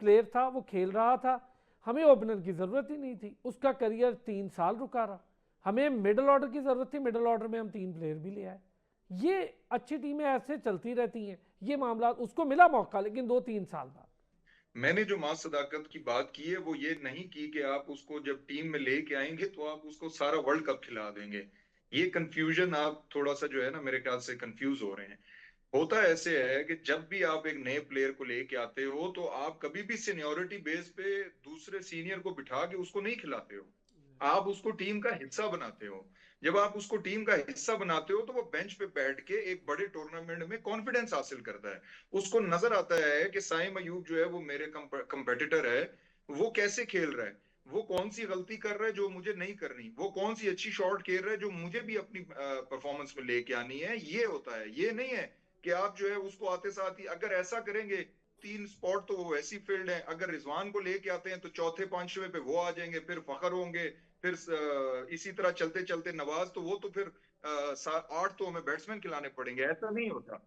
प्लेयर था, वो खेल रहा था, हमें ओपनर की ज़रूरत ही नहीं थी, उसका करियर 3 साल रुका रहा, हमें मिडिल ऑर्डर की ज़रूरत थी, मिडिल ऑर्डर में हम 3 प्लेयर भी ले आए। ये अच्छी टीमें ऐसे चलती रहती हैं, ये मामला, उसको मिला मौका लेकिन 2-3 साल बाद। मैंने जो मां सदाकत की बात की है वो ये नहीं की कि आप उसको जब टीम में लेके आएंगे तो आप उसको सारा वर्ल्ड कप खिला देंगे। ये कंफ्यूजन आप थोड़ा सा जो है ना, मेरे ख्याल से कंफ्यूज हो रहे हैं। होता ऐसे है कि जब भी आप एक नए प्लेयर को लेके आते हो तो आप कभी भी सीनियोरिटी बेस पे दूसरे सीनियर को बिठा के उसको नहीं खिलाते हो, आप उसको टीम का हिस्सा बनाते हो। जब आप उसको टीम का हिस्सा बनाते हो तो वो बेंच पे बैठ के एक बड़े टूर्नामेंट में कॉन्फिडेंस हासिल करता है। उसको नजर आता है कि साइम अयूब जो है वो मेरे कंपेटिटर है, वो कैसे खेल रहा है, वो कौन सी गलती कर रहा है जो मुझे नहीं करनी, वो कौन सी अच्छी शॉट खेल रहा है जो मुझे भी अपनी परफॉर्मेंस में लेके आनी है। ये होता है, ये नहीं है कि आप जो है उसको आते साथ ही, अगर ऐसा करेंगे 3 स्पॉट तो वो वैसी फील्ड है, अगर रिजवान को लेके आते हैं तो 4थे-5वें पे वो आ जाएंगे, फिर फखर होंगे, फिर इसी तरह चलते चलते नवाज, तो वो तो फिर 8 तो हमें बैट्समैन खिलाने पड़ेंगे। ऐसा नहीं होता,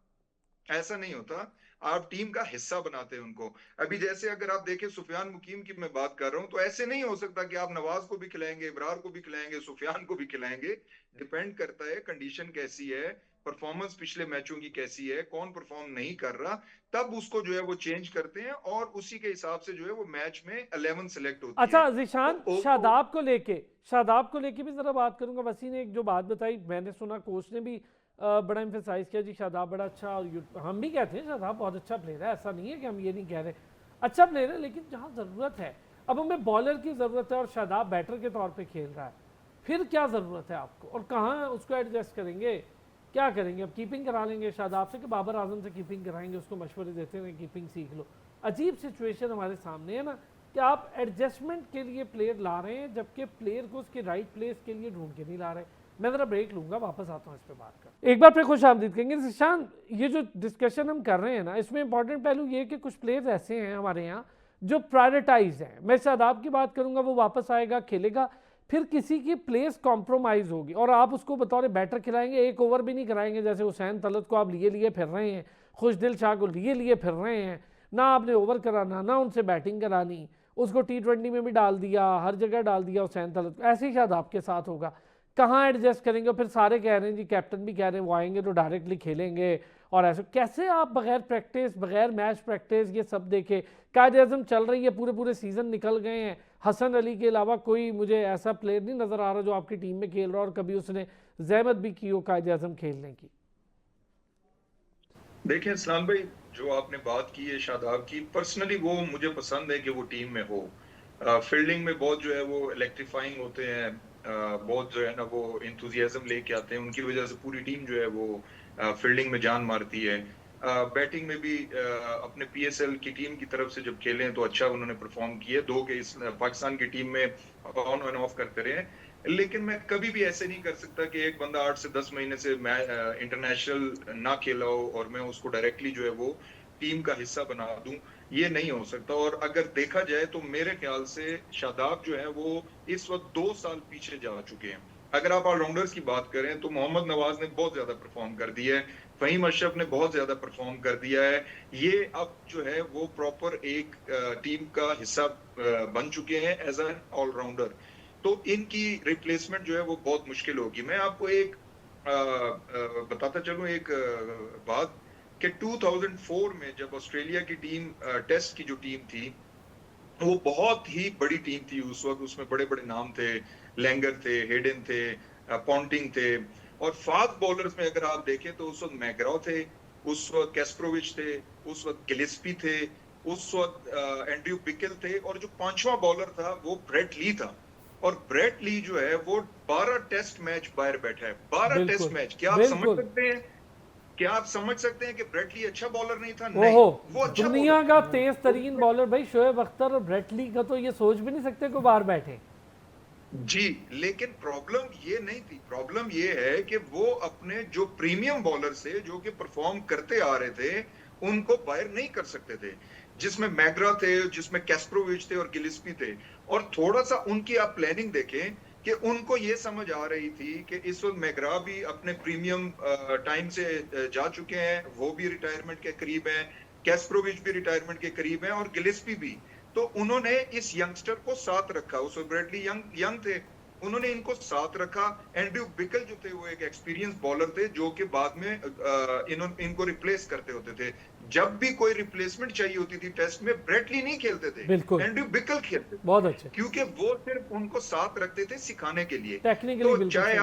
ऐसा नहीं होता। आप टीम का हिस्सा बनाते हैं उनको। अभी जैसे अगर आप देखें सुफियान मुकीम की मैं बात कर रहा हूं, तो ऐसे नहीं हो सकता कि आप नवाज को भी खिलाएंगे, इब्रार को भी खिलाएंगे, सुफियान को भी खिलाएंगे। डिपेंड करता है कंडीशन कैसी है, परफॉर्मेंस पिछले मैचों की कैसी है, कौन परफॉर्म नहीं कर रहा, तब उसको जो है वो चेंज करते हैं और उसी के हिसाब से जो है वो मैच में 11 सेलेक्ट होती है। अच्छा ज़ीशान, शादाब को लेके भी जरा बात करूंगा। वसी ने एक जो बात बताई, मैंने सुना कोच ने भी बड़ा एम्फेसाइज किया, जी शादाब बड़ा अच्छा, और हम भी कहते हैं शादाब बहुत अच्छा प्लेयर है, ऐसा नहीं है कि हम ये नहीं कह रहे, अच्छा प्लेयर है, लेकिन जहाँ ज़रूरत है, अब हमें बॉलर की ज़रूरत है और शादाब बैटर के तौर पे खेल रहा है, फिर क्या ज़रूरत है आपको, और कहाँ उसको एडजस्ट करेंगे, क्या करेंगे? अब कीपिंग करा लेंगे शादाब से कि बाबर आजम से कीपिंग कराएंगे, उसको मशवरे देते हैं कीपिंग सीख लो। अजीब सिचुएशन हमारे सामने है ना, कि आप एडजस्टमेंट के लिए प्लेयर ला रहे हैं जबकि प्लेयर को उसके राइट प्लेस के लिए ढूंढ के नहीं ला रहे। मैं ज़रा ब्रेक लूंगा, वापस आता हूँ इस पर बात कर। एक बार फिर खुश आमदीद कहेंगे। ज़ीशान, ये जो डिस्कशन हम कर रहे हैं ना, इसमें इंपॉर्टेंट पहलू ये है कि कुछ प्लेयर्स ऐसे हैं हमारे यहाँ जो प्रायोरिटाइज हैं। मैं शादाब की बात करूंगा, वो वापस आएगा, खेलेगा, फिर किसी की प्लेस कॉम्प्रोमाइज़ होगी और आप उसको बतौर बैटर खिलाएंगे, एक ओवर भी नहीं कराएंगे। जैसे हुसैन तलत को आप लिए फिर रहे हैं, खुशदिल शाह को लिए फिर रहे हैं, ना आपने ओवर कराना, ना उनसे बैटिंग करानी, उसको T20 में भी डाल दिया, हर जगह डाल दिया हुसैन तलत को। ऐसे ही शायद आपके साथ होगा, कहाँ एडजस्ट करेंगे। फिर सारे कह रहे हैं जी, कैप्टन भी कह रहे हैं वो आएंगे तो डायरेक्टली खेलेंगे, और ऐसे कैसे आप बगैर प्रैक्टिस, बगैर मैच प्रैक्टिस ये सब देखे। कायदे आज़म चल रही है, पूरे पूरे सीज़न निकल गए हैं, हसन अली के अलावा कोई मुझे ऐसा प्लेयर नहीं नज़र आ रहा जो आपकी टीम में खेल रहा और कभी उसने जहमत भी की हो कायदे आज़म खेलने की। देखिए सलाम भाई, जो आपने बात की है शादाब की, पर्सनली वो मुझे पसंद है कि वो टीम में हो। फील्डिंग में बहुत जो है वो इलेक्ट्रीफाइंग होते हैं, बहुत जो है ना वो इंथुजियाज्म लेके आते हैं, उनकी वजह से पूरी टीम जो है वो फील्डिंग में जान मारती है। बैटिंग में भी अपने PSL की टीम की तरफ से जब खेले हैं तो अच्छा उन्होंने परफॉर्म किया, दो के इस पाकिस्तान की टीम में ऑन एंड ऑफ करते रहे। लेकिन मैं कभी भी ऐसे नहीं कर सकता कि एक बंदा 8 से 10 महीने से मैं इंटरनेशनल ना खेला हो और मैं उसको डायरेक्टली जो है वो टीम का हिस्सा बना दूं, ये नहीं हो सकता। और अगर देखा जाए तो मेरे ख्याल से शादाब जो है वो इस वक्त 2 साल पीछे जा चुके हैं। अगर आप ऑलराउंडर्स की बात करें तो मोहम्मद नवाज ने बहुत ज्यादा परफॉर्म कर दिया है, फहीम अशरफ ने बहुत ज्यादा परफॉर्म कर दिया है, ये अब जो है वो प्रॉपर एक टीम का हिस्सा बन चुके हैं एज एन ऑलराउंडर। तो इनकी रिप्लेसमेंट जो है वो बहुत मुश्किल होगी। मैं आपको एक बताता चलूं एक बात कि 2004 में जब ऑस्ट्रेलिया की टीम टेस्ट की जो टीम थी वो बहुत ही बड़ी टीम थी उस वक्त, उसमें बड़े बड़े नाम थे, लैंगर थे, हेडन थे, पॉन्टिंग थे, और फास्ट बॉलर्स में अगर आप देखें तो उस वक्त मैग्राव थे, उस वक्त कैस्प्रोविच थे, उस वक्त गिलिस्पी थे, उस वक्त एंड्रयू बिकल थे, और जो पांचवा बॉलर था वो ब्रेट ली था। और ब्रेट ली जो है वो 12 टेस्ट मैच बाहर बैठा है, 12 टेस्ट मैच। क्या आप समझ सकते हैं, क्या आप समझ सकते हैं कि ब्रेट ली अच्छा बॉलर नहीं था? नहीं, वो अच्छा दुनिया का तेज तरीन बॉलर भाई शोएब अख्तर और ब्रेट ली का तो ये सोच भी नहीं सकते को बाहर बैठे जी। लेकिन प्रॉब्लम ये नहीं थी, प्रॉब्लम ये है कि वो अपने जो प्रीमियम बॉलर से जो कि परफॉर्म करते आ रहे थे उनको बाहर नहीं कर सकते थे, जिसमें मैग्रा थे, जिसमें कैस्प्रोविच थे और गिलिस्पी थे। और थोड़ा सा उनकी आप प्लानिंग देखें कि उनको ये समझ आ रही थी कि इस वक्त मैग्रा भी अपने प्रीमियम टाइम से जा चुके हैं, वो भी रिटायरमेंट के करीब हैं, कैस्प्रोविच भी रिटायरमेंट के करीब हैं और गिलिस्पी भी। तो उन्होंने इस यंगस्टर को साथ रखा, उस वक्त ब्रेडली यंग थे, उन्होंने इनको साथ रखा। एंड्रयू बिकल जो थे वो एक एक्सपीरियंस बॉलर थे जो कि बाद में इनको रिप्लेस करते होते थे। जब भी कोई रिप्लेसमेंट चाहिए होती थी टेस्ट में, ब्रेटली नहीं खेलते थे, एंड्रयू बिकल खेलते थे, बहुत अच्छे, क्योंकि वो सिर्फ उनको साथ रखते थे सिखाने के लिए। टेक्निकली तो चाहे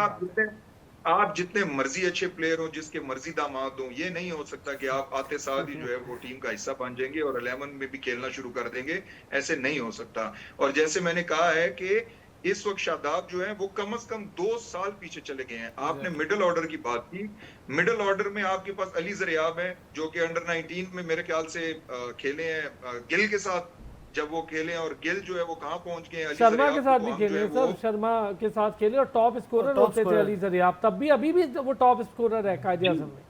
आप जितने मर्जी अच्छे प्लेयर हो, जिसके मर्जी दामाद हो, ये नहीं हो सकता कि आप आते साथ ही जो है वो टीम का हिस्सा बन जाएंगे और 11 में भी खेलना शुरू कर देंगे, ऐसे नहीं हो सकता। और जैसे मैंने कहा है कि इस वक्त शादाब जो है वो कम से कम 2 साल पीछे चले गए हैं। आपने मिडिल ऑर्डर की बात की, मिडिल ऑर्डर में आपके पास अली ज़रियाब है जो कि अंडर 19 में मेरे ख्याल से खेले हैं गिल के साथ, जब वो खेले, और गिल जो है वो कहाँ पहुंच गए, शर्मा के साथ भी खेले सर, शर्मा के साथ खेले और टॉप स्कोरर होते थे अली ज़रियाब, तब भी अभी भी वो टॉप स्कोरर है कायदे आज़म में।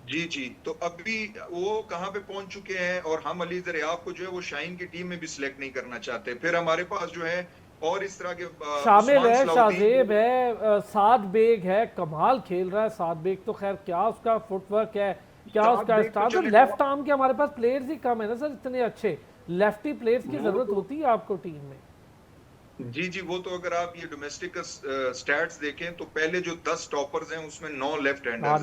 जी। तो अभी वो कहाँ पे पहुंच चुके हैं, और हम अली ज़रियाब को जो है वो शाहीन की टीम में भी सिलेक्ट नहीं करना चाहते। फिर हमारे पास जो है और इस तरह के शामिल है, शाहजेब है, साद बेग है, कमाल खेल रहा है साद बेग, तो खैर क्या उसका फुटवर्क है, क्या उसका स्टार्ट, लेफ्ट आर्म के हमारे पास प्लेयर्स ही कम है ना सर, इतने अच्छे लेफ्टी प्लेयर्स की जरूरत होती है आपको टीम में। जी, वो तो अगर आप ये डोमेस्टिक स्टैट्स देखें तो पहले जो 10 टॉपर्स हैं उसमें 9 लेफ्ट हैंडर्स हैं,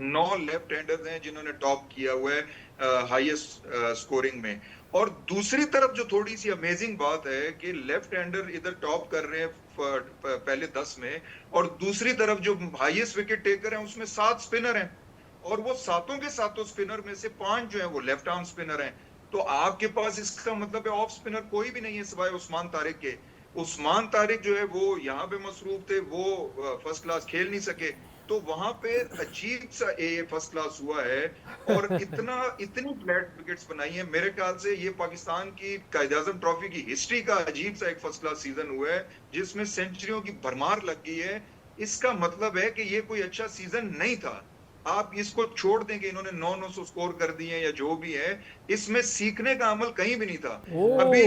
9 लेफ्ट हैंडर्स हैं जिन्होंने टॉप किया हुआ है हाईएस्ट स्कोरिंग में। और दूसरी तरफ जो थोड़ी सी अमेजिंग बात है कि लेफ्ट हैंडर इधर टॉप कर रहे हैं पहले 10 में, और दूसरी तरफ जो हाईएस्ट विकेट टेकर हैं उसमें 7 स्पिनर हैं, और वो सातों के सातों स्पिनर में से 5 जो है वो लेफ्ट आर्म स्पिनर हैं। तो आपके पास इसका मतलब है ऑफ स्पिनर कोई भी नहीं है सिवाय उस्मान तारिक के। उस्मान तारिक जो है वो यहाँ पे मसरूफ थे, वो फर्स्ट क्लास खेल नहीं सके। तो वहां पे अजीब सा फर्स्ट क्लास हुआ है और इतनी फ्लैट विकेट्स बनाई है। मेरे ख्याल से ये पाकिस्तान की कायद-ए-आज़म ट्रॉफी की हिस्ट्री का अजीब सा एक फर्स्ट क्लास सीजन हुआ है जिसमें सेंचुरियों की भरमार लग गई है। इसका मतलब है कि ये कोई अच्छा सीजन नहीं था। आप इसको छोड़ दें कि इन्होंने 900 स्कोर कर दिए या जो भी है, इसमें सीखने का अमल कहीं भी नहीं था। अभी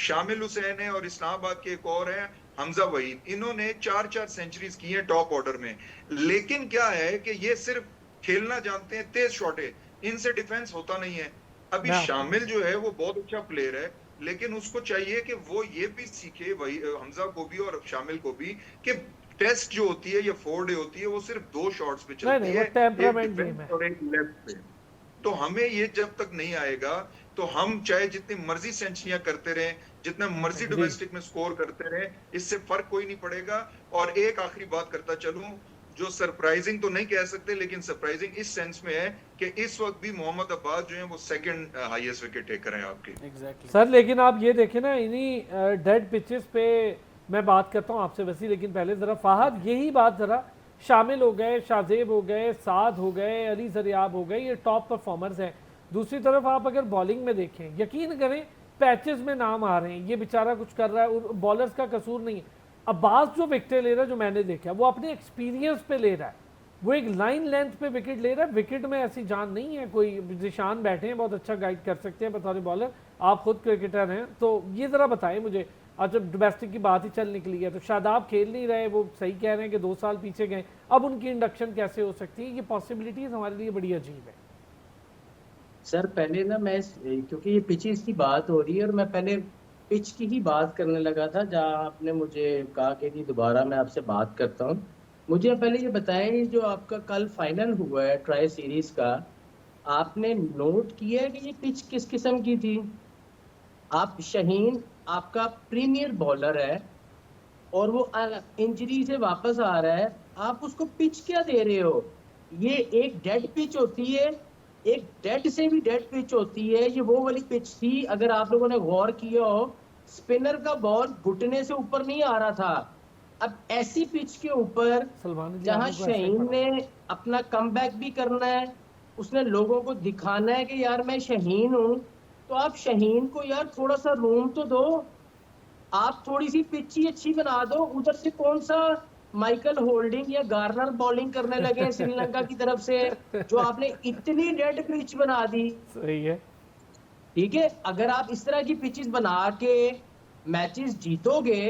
शामिल हुसैन है और इस्लामाबाद के एक और है हमजा वहीद, इन्होंने 4-4 सेंचुरीज की हैं टॉप ऑर्डर में। लेकिन क्या है कि ये सिर्फ खेलना जानते हैं, तेज शॉट है, इनसे डिफेंस होता नहीं है। अभी शामिल जो है वो बहुत अच्छा प्लेयर है, लेकिन उसको चाहिए कि वो ये भी सीखे, वही हमजा को भी और शामिल को भी, कि टेस्ट जो होती है या 4 डे होती है वो सिर्फ 2 शॉट्स पे चलती है, एक डिफेंस और एक लेफ्ट पे। तो हमें ये जब तक नहीं आएगा तो हम चाहे जितनी मर्जी सेंचुरियां करते रहें, जितना मर्जी डोमेस्टिक में स्कोर करते रहें, इससे फर्क कोई नहीं पड़ेगा। और एक आखिरी बात करता चलूं, जो सरप्राइजिंग तो नहीं कह सकते लेकिन सरप्राइजिंग इस सेंस में है कि इस वक्त भी मोहम्मद अब्बास जो है वो सेकंड हाईएस्ट विकेट टेकर हैं आपके। एग्जैक्टली सर लेकिन आप ये देखें ना, इन्हीं डेड पिचेस पे मैं बात करता हूँ आपसे वैसे, लेकिन पहले ज़रा फहद यही बात ज़रा, शामिल हो गए, शाहजेब हो गए, साद हो गए, अली जरियाब हो गए, ये टॉप परफॉर्मर्स हैं। दूसरी तरफ आप अगर बॉलिंग में देखें, यकीन करें पैचेस में नाम आ रहे हैं, ये बेचारा कुछ कर रहा है, बॉलर्स का कसूर नहीं है। अब्बास जो विकेट ले रहा है, जो मैंने देखा, वो अपने एक्सपीरियंस पे ले रहा है, वो एक लाइन लेंथ पे विकेट ले रहा है। विकेट में ऐसी जान नहीं है, कोई निशान बैठे हैं, बहुत अच्छा गाइड कर सकते हैं बतौर बॉलर, आप खुद क्रिकेटर हैं, तो ये ज़रा बताएं मुझे। आज जब डोमेस्टिक की बात ही चल निकली है तो शादाब खेल नहीं रहे, वो सही कह रहे हैं कि 2 साल पीछे गए, अब उनकी इंडक्शन कैसे हो सकती है? ये पॉसिबिलिटीज हमारे लिए बड़ी अजीब है। सर पहले ना मैं, क्योंकि ये पिचेस की बात हो रही है और मैं पहले पिच की ही बात करने लगा था, जहां आपने मुझे कहा कि जी दोबारा मैं आपसे बात करता हूं। मुझे पहले ये बताएं, जो आपका कल फाइनल हुआ है ट्राई सीरीज का, आपने नोट किया है कि ये पिच किस किस्म की थी? आप शहीन आपका प्रीमियर बॉलर है और वो इंजरी से वापस आ रहा है, आप उसको पिच क्या दे रहे हो? ये एक डेड पिच होती है, एक डेड से भी डेड पिच होती है। ये वो वाली पिच थी, अगर आप लोगों ने गौर किया हो, स्पिनर का बॉल घुटने से ऊपर नहीं आ रहा था। अब ऐसी पिच के ऊपर जहां शहीन ने अपना कमबैक भी करना है, उसने लोगों को दिखाना है कि यार मैं शहीन हूं, तो आप शहीन को यार थोड़ा सा रूम तो दो। आप थोड़ी सी पिच ही अच्छी बना दो। उधर से कौन सा माइकल होल्डिंग या गार्नर बॉलिंग करने लगे हैं श्रीलंका की तरफ से, जो आपने इतनी डेड पिच बना दी। सही है, ठीक है, अगर आप इस तरह की पिचेस बना के मैचेस जीतोगे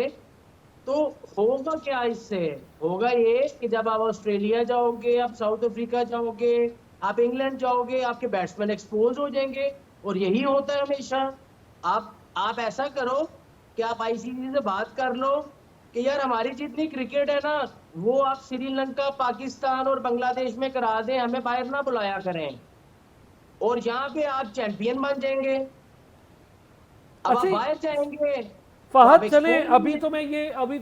तो होगा क्या? इससे होगा ये कि जब आप ऑस्ट्रेलिया जाओगे, आप साउथ अफ्रीका जाओगे, आप इंग्लैंड जाओगे, आपके बैट्समैन एक्सपोज हो जाएंगे। और यही होता है हमेशा। आप ऐसा करो कि आप आईसीसी से बात कर लो कि यार हमारी जितनी क्रिकेट है ना, वो आप श्रीलंका, पाकिस्तान और बांग्लादेश में करा दें, हमें बाहर ना बुलाया करें, और यहाँ पे आप चैंपियन बन जाएंगे। अब आप बाहर जाएंगे फहद चले, अभी तो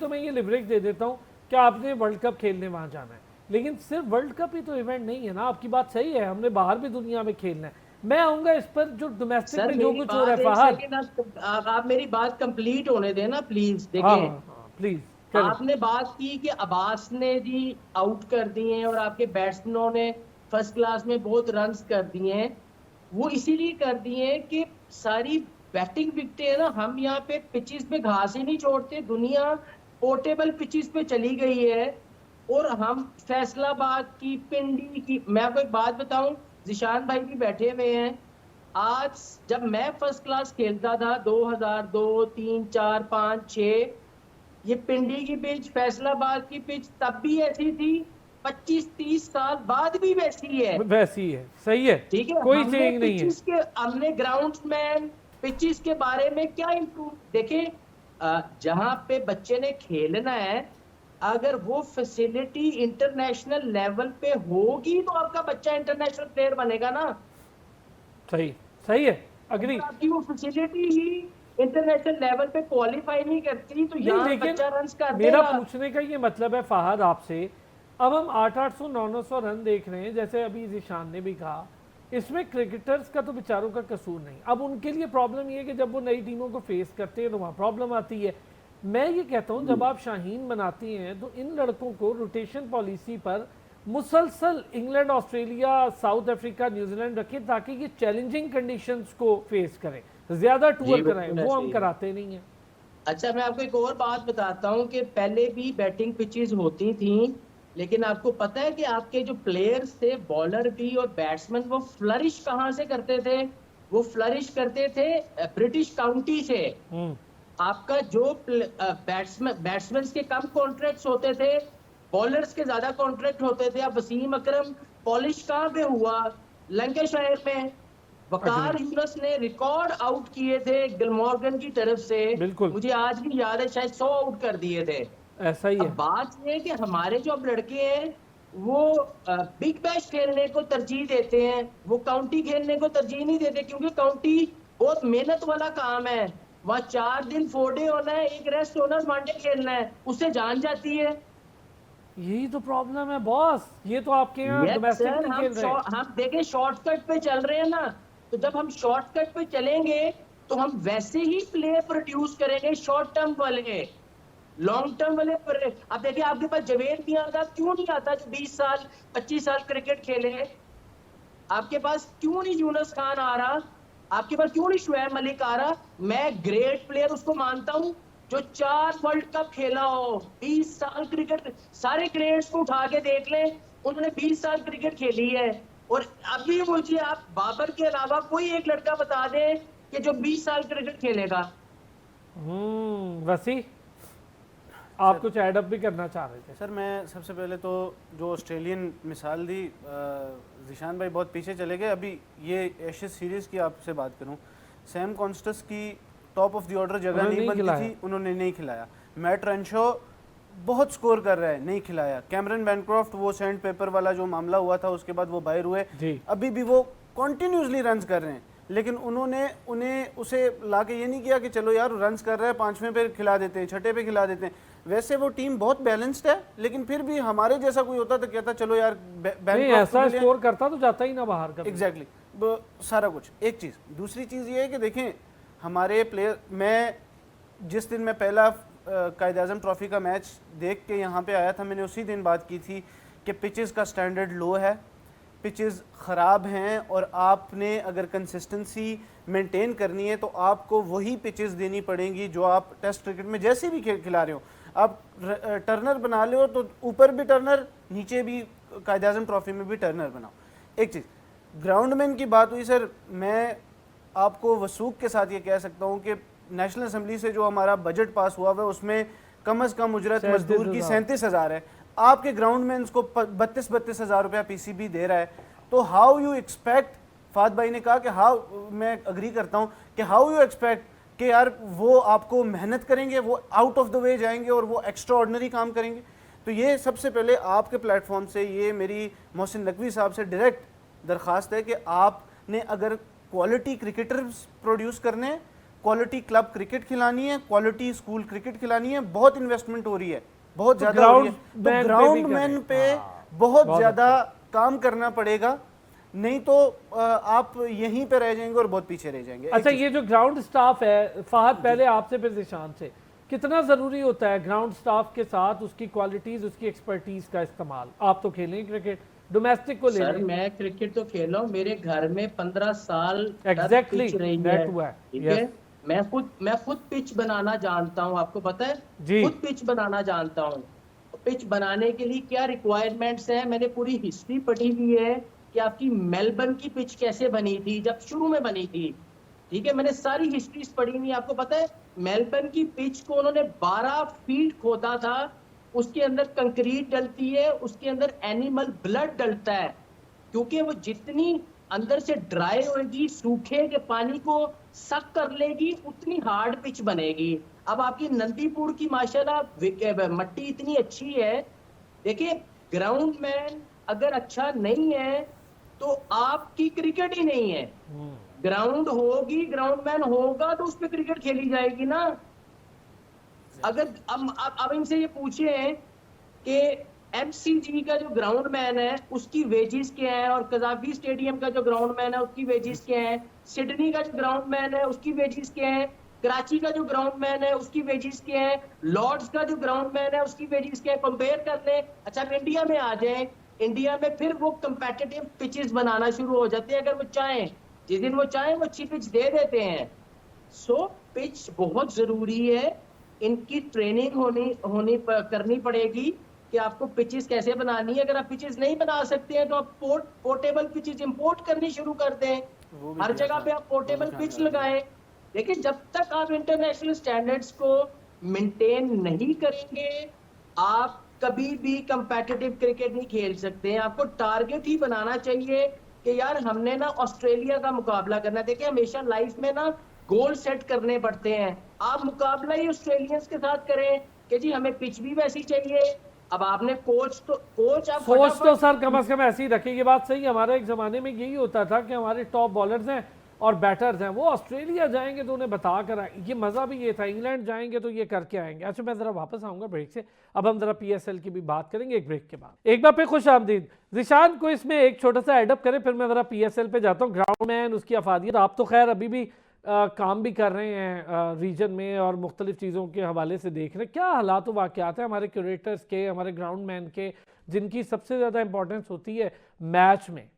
मैं ये लिवरेज दे देता हूँ कि आपने वर्ल्ड कप खेलने वहां जाना है, लेकिन सिर्फ वर्ल्ड कप ही तो इवेंट नहीं है ना। आपकी बात सही है, हमने बाहर भी दुनिया में खेलना है। मैं आऊंगा इस पर, जो डोमेस्टिक में जो कुछ हो रहा है फहद, आप मेरी बात कंप्लीट होने देना प्लीज। देखिए प्लीज, आपने बात की कि अब्बास ने जी आउट कर दिए हैं और आपके बैट्समैनों ने फर्स्ट क्लास में बहुत रन्स कर दिए हैं। वो इसीलिए कर दिए हैं कि सारी बैटिंग विकेटें है ना, हम यहाँ पे पिचेस पे घास ही नहीं छोड़ते, दुनिया पोर्टेबल पिचेस पे चली गई है। और हम फैसलाबाद की, पिंडी की, मैं आपको एक बात बताऊं, जिशान भाई भी बैठे हुए हैं। आज जब मैं फर्स्ट क्लास खेलता था 2002, 3, 4, 5, 6, ये पिंडी की पिच, फैसलाबाद की पिच तब भी ऐसी थी, 25-30 साल बाद भी वैसी है। सही है, ठीक है, कोई चेंज नहीं है। हमने ग्राउंड्समैन पिचेस के बारे में क्या इंप्रूव, देखें जहां पे बच्चे ने खेलना है, अगर वो फैसिलिटी इंटरनेशनल लेवल पे होगी तो आपका बच्चा इंटरनेशनल प्लेयर बनेगा ना। सही है, अग्री। आपकी वो फैसिलिटी ही इंटरनेशनल लेवल पे क्वालिफाई नहीं करती तो यहाँ बच्चा रन कर देगा। मेरा पूछने का ये मतलब है फहद आपसे, अब हम 800-800, 900 रन देख रहे हैं, जैसे अभी जिशान ने भी कहा, इसमें क्रिकेटर्स का तो बेचारों का कसूर नहीं। अब उनके लिए प्रॉब्लम ये है कि जब वो नई टीमों को फेस करते हैं तो वहाँ प्रॉब्लम आती है। मैं ये कहता हूँ जब आप शाहीन बनाती हैं तो इन लड़कों को रोटेशन पॉलिसी पर मुसलसल England, Australia, south Africa, New Zealand रखें ताकि ये चैलेंजिंग कंडीशंस को फेस करें, ज्यादा टूर कराएं, वो हम कराते नहीं हैं। अच्छा, मैं आपको एक और बात बताता हूँ कि पहले भी बैटिंग पिचेस होती थी, लेकिन आपको पता है कि आपके जो प्लेयर्स थे, बॉलर भी और बैट्समैन, वो फ्लरिश कहाँ से करते थे? वो फ्लरिश करते थे ब्रिटिश काउंटी से। आपका जो बैट्समैन के कम कॉन्ट्रैक्ट्स होते थे, बॉलर्स के ज्यादा कॉन्ट्रैक्ट होते थे। अब वसीम अकरम पॉलिश कहाँ पे हुआ? लंकाशायर में। वकार यूनुस ने रिकॉर्ड आउट किए थे गिलमॉर्गन की तरफ से, मुझे आज भी याद है, शायद 100 आउट कर दिए थे। ऐसा ही है। अब बात ये है कि हमारे जो अब लड़के हैं वो बिग बैश खेलने को तरजीह देते हैं, वो काउंटी खेलने को तरजीह नहीं देते, क्योंकि काउंटी बहुत मेहनत वाला काम है। वहाँ 4 दिन 4 डे होना है, एक रेस्ट होना, वनडे खेलना है, उससे जान जाती है। यही तो प्रॉब्लम है बॉस, ये तो आपके यहाँ डोमेस्टिक नहीं खेल रहे। हम देखें शॉर्टकट पे चल रहे हैं ना, तो जब हम शॉर्टकट पे चलेंगे तो हम वैसे ही प्ले प्रोड्यूस करेंगे, शॉर्ट टर्म वाले, लॉन्ग टर्म वाले। अब देखिए आपके पास जवेद मियांदाद क्यों नहीं आता जो 20 साल 25 साल क्रिकेट खेले? आपके पास क्यों नहीं यूनुस खान आ रहा? आपके पास क्यों नहीं शुएब मलिक आ रहा? मैं ग्रेट प्लेयर उसको मानता हूं जो 4 वर्ल्ड कप खेला हो, 20 साल क्रिकेट, सारे ग्रेड्स को उठा के देख ले, उन्होंने 20 साल क्रिकेट खेली है। और अभी मुझे आप बाबर के अलावा कोई एक लड़का बता दे कि जो 20 साल क्रिकेट खेलेगा। वसी आप कुछ एड अप भी करना चाह रहे थे? सर मैं सबसे पहले तो जो ऑस्ट्रेलियन मिसाल दी, जिशान भाई बहुत पीछे चले गए। अभी ये एशेज सीरीज़ की आपसे बात करूं, सैम कॉन्स्टस की टॉप ऑफ द ऑर्डर जगह नहीं बनती थी, उन्होंने नहीं खिलाया। मैट रेनशॉ बहुत स्कोर कर रहा है, नहीं खिलाया। कैमरन बैनक्रॉफ्ट, वो सैंड पेपर वाला जो मामला हुआ था उसके बाद वो बाहर हुए, अभी भी वो कॉन्टिन्यूसली रन्स कर रहे हैं, लेकिन उन्होंने उसे लाके ये नहीं किया कि चलो यार रन्स कर रहा है, 5वें पे खिला देते हैं, 6ठे पे खिला देते हैं। वैसे वो टीम बहुत बैलेंस्ड है, लेकिन फिर भी हमारे जैसा कोई होता तो कहता चलो यार ऐसा स्कोर करता तो जाता ही ना बाहर का। एग्जैक्टली, सारा कुछ एक चीज़। दूसरी चीज़ ये है कि देखें हमारे प्लेयर, मैं जिस दिन मैं पहला कायद आज़म ट्रॉफी का मैच देख के यहाँ पे आया था, मैंने उसी दिन बात की थी कि पिचेस का स्टैंडर्ड लो है, पिचेस ख़राब हैं, और आपने अगर कंसिस्टेंसी मेंटेन करनी है तो आपको वही पिचेस देनी पड़ेंगी जो आप टेस्ट क्रिकेट में जैसे भी खिला रहे हो। आप टर्नर बना ले हो तो ऊपर भी टर्नर, नीचे भी कायद आज़म ट्रॉफी में भी टर्नर बनाओ। एक चीज़, ग्राउंडमैन की बात हुई सर, मैं आपको वसूख के साथ ये कह सकता हूँ कि नेशनल असेंबली से जो हमारा बजट पास हुआ है उसमें कम से कम उजरत मजदूर की 37,000 है। आपके ग्राउंडमैन को 32 हज़ार रुपया पीसीबी दे रहा है, तो हाउ यू एक्सपेक्ट, फाद भाई ने कहा कि हाउ, मैं अग्री करता हूँ कि हाउ यू एक्सपेक्ट कि यार वो आपको मेहनत करेंगे, वो आउट ऑफ द वे जाएंगे और वो एक्स्ट्रा ऑर्डिनरी काम करेंगे। तो ये सबसे पहले आपके प्लेटफॉर्म से ये मेरी मोहसिन नकवी साहब से डायरेक्ट दरख्वास्त है कि आपने अगर क्वालिटी क्रिकेटर्स प्रोड्यूस करने हैं, क्वालिटी क्लब क्रिकेट खिलानी है, क्वालिटी स्कूल क्रिकेट खिलानी है, बहुत इन्वेस्टमेंट हो रही है, बहुत ज़्यादा हो रही है, तो ग्राउंडमैन पे बहुत ज़्यादा काम करना पड़ेगा, नहीं तो आप यहीं पे रह जाएंगे और बहुत पीछे रह जाएंगे। अच्छा, ये जो ग्राउंड स्टाफ है, फहद पहले आपसे फिर जिशान से, कितना ज़रूरी होता है ग्राउंड स्टाफ के साथ उसकी क्वालिटीज़, उसकी एक्सपर्टीज़ का इस्तेमाल? आप तो खेलें क्रिकेट, डोमेस्टिक को ले सर मैं क्रिकेट तो खेला हूँ, मेरे घर में 15 साल एग्जैक्टली रही है, ठीक है। मैं खुद पिच बनाना जानता हूँ, आपको पता है, खुद पिच बनाना जानता हूँ। पिच बनाने के लिए क्या रिक्वायरमेंट्स हैं, मैंने पूरी हिस्ट्री पढ़ी हुई है कि आपकी मेलबर्न की पिच कैसे बनी थी, जब शुरू में बनी थी, ठीक है। मैंने सारी हिस्ट्रीज पढ़ी हुई। आपको पता है मेलबर्न की पिच को उन्होंने 12 फीट खोदा था, उसके अंदर कंक्रीट डलती है, उसके अंदर एनिमल ब्लड डलता है, क्योंकि वो जितनी अंदर से ड्राई होगी, सूखे के पानी को सक कर लेगी, उतनी हार्ड पिच बनेगी। अब आपकी नंदीपुर की माशाल्लाह मट्टी इतनी अच्छी है। देखिए ग्राउंडमैन अगर अच्छा नहीं है तो आपकी क्रिकेट ही नहीं है। ग्राउंड होगी, ग्राउंडमैन होगा तो उस पर क्रिकेट खेली जाएगी ना। अगर अब इनसे ये पूछे कि एमसीजी का जो ग्राउंडमैन है उसकी वेजेस क्या है, और कजाफी स्टेडियम का जो ग्राउंडमैन है उसकी वेजेस क्या है, सिडनी का जो ग्राउंडमैन है उसकी वेजेस क्या है, कराची का जो ग्राउंडमैन है उसकी वेजेस क्या है, लॉर्ड्स का जो ग्राउंडमैन है उसकी वेजेस क्या है, कंपेयर कर ले। अच्छा अब इंडिया में आ जाए, इंडिया में फिर वो कंपेटिटिव पिचेस बनाना शुरू हो जाते हैं, अगर वो चाहें, जिस दिन वो चाहें वो अच्छी पिच दे देते हैं। सो पिच बहुत जरूरी है, इनकी ट्रेनिंग होनी होनी करनी पड़ेगी कि आपको पिचेस कैसे बनानी है। अगर आप पिचेस नहीं बना सकते हैं तो आप पोर्टेबल पिचेस इंपोर्ट करनी शुरू कर दें, वो भी हर किया जगह था, पे आप वो भी पोर्टेबल पिच कामयाब हुआ। लगाएं। लेकिन जब तक आप इंटरनेशनल स्टैंडर्ड्स को मेंटेन नहीं करेंगे, आप कभी भी कंपेटिटिव क्रिकेट नहीं खेल सकते हैं। आपको टारगेट ही बनाना चाहिए कि यार हमने ना ऑस्ट्रेलिया का मुकाबला करना है। देखिए हमेशा लाइफ में ना गोल सेट करने पड़ते हैं। आप मुकाबला ही ऑस्ट्रेलियंस के साथ करें कि जी हमें पिच भी वैसी चाहिए। अब आपने कोच आप सोच तो फटाफट सर कम से कम ऐसी रखें, ये बात सही है। हमारे एक ज़माने में यही होता था कि हमारे टॉप बॉलर्स हैं और बैटर्स हैं, वो ऑस्ट्रेलिया जाएंगे तो उन्हें बता कर आए, ये मज़ा भी ये था, इंग्लैंड जाएंगे तो ये करके आएंगे। अच्छा मैं ज़रा वापस आऊँगा ब्रेक से, अब हम ज़रा PSL की भी बात करेंगे एक ब्रेक के बाद। एक बार फिर खुश आमदीद जिशान को, इसमें एक छोटा सा एडअप करें, फिर मैं ज़रा PSL पे जाता हूँ। ग्राउंडमैन, उसकी अफादियत, आप तो खैर अभी भी काम भी कर रहे हैं रीजन में और मुख्तलिफ चीज़ों के हवाले से देख रहे हैं, क्या हालात वाक़यात हैं हमारे क्यूरेटर्स के, हमारे ग्राउंडमैन के, जिनकी सबसे ज़्यादा इंपॉर्टेंस होती है मैच में।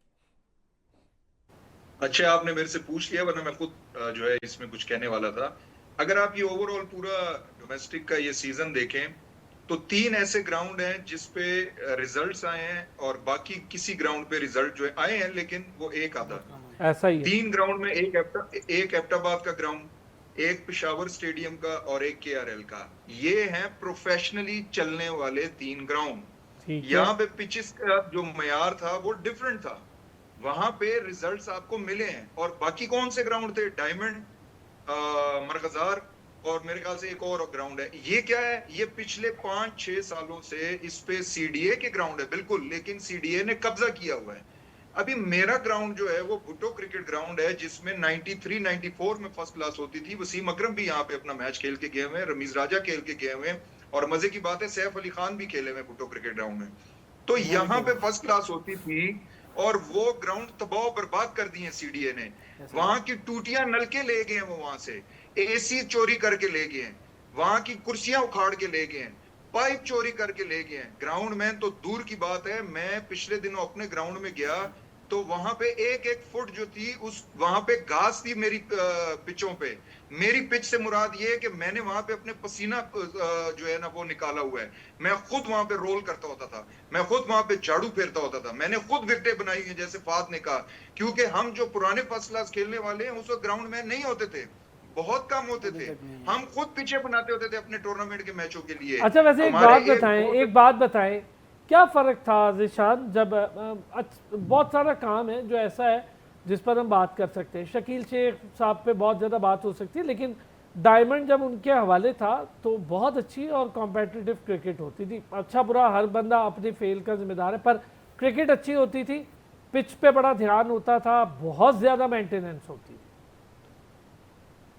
अच्छा आपने मेरे से पूछ लिया, वरना मैं खुद जो है इसमें कुछ कहने वाला था। अगर आप ये ओवरऑल पूरा डोमेस्टिक का ये सीजन देखें तो 3 ऐसे ग्राउंड हैं जिसपे रिजल्ट्स आए हैं और बाकी किसी ग्राउंड पे रिजल्ट जो है आए हैं लेकिन वो एक आधा। ऐसा ही है। 3 ग्राउंड में, एक एबटाबाद का ग्राउंड, एक पेशावर स्टेडियम का और एक KRL का, ये हैं प्रोफेशनली चलने वाले 3 ग्राउंड। ठीक है। यहाँ पे पिचेस का जो मयार था वो डिफरेंट था, वहां पे रिजल्ट्स आपको मिले हैं। और बाकी कौन से ग्राउंड थे? डायमंड, मरकजार और मेरे ख्याल से एक और ग्राउंड है। ये क्या है? ये पिछले 5-6 सालों से इस पे CDA के ग्राउंड है बिल्कुल, लेकिन CDA ने कब्जा किया हुआ है। अभी मेरा ग्राउंड जो है वो भुट्टो क्रिकेट ग्राउंड है, जिसमें 93-94 में फर्स्ट क्लास होती थी। वसीम अकरम भी यहाँ पे अपना मैच खेल के गए हुए हैं, रमीज राजा खेल के गए हुए हैं, और मजे की बात है सैफ अली खान भी खेले हुए भुट्टो क्रिकेट ग्राउंड में। तो यहाँ पे फर्स्ट क्लास होती थी और वो ग्राउंड तबाह बर्बाद कर दिए CDA ने। वहां की टूटियां नलके ले गए वो, वहां से AC चोरी करके ले गए, वहां की कुर्सियां उखाड़ के ले गए, पाइप चोरी करके ले गए। ग्राउंड में तो दूर की बात है, मैं पिछले दिनों अपने ग्राउंड में गया तो वहां पे 1-1 फुट जो थी उस वहां पे घास थी मेरी पिचों पे। मेरी पिच से मुराद ये है कि मैंने वहां पे अपने पसीना जो है ना वो निकाला हुआ है। मैं खुद वहां पे रोल करता होता था, मैं खुद वहां पे झाड़ू फेरता होता था, मैंने खुद विकेटें बनाई है जैसे फात ने कहा। क्योंकि हम जो पुराने फर्स्ट क्लास खेलने वाले हैं उस वक्त ग्राउंड में नहीं होते थे, बहुत कम होते थे। हम खुद पीछे बनाते होते थे अपने टूर्नामेंट के मैचों के लिए। अच्छा वैसे एक बात बताएं, क्या फ़र्क था जिशान, जब बहुत सारा काम है जो ऐसा है जिस पर हम बात कर सकते हैं, शकील शेख साहब पे बहुत ज़्यादा बात हो सकती है, लेकिन डायमंड जब उनके हवाले था तो बहुत अच्छी और कॉम्पिटिटिव क्रिकेट होती थी। अच्छा बुरा हर बंदा अपने फेल का जिम्मेदार है, पर क्रिकेट अच्छी होती थी, पिच पे बड़ा ध्यान होता था, बहुत ज़्यादा मेंटेनेंस होती थी।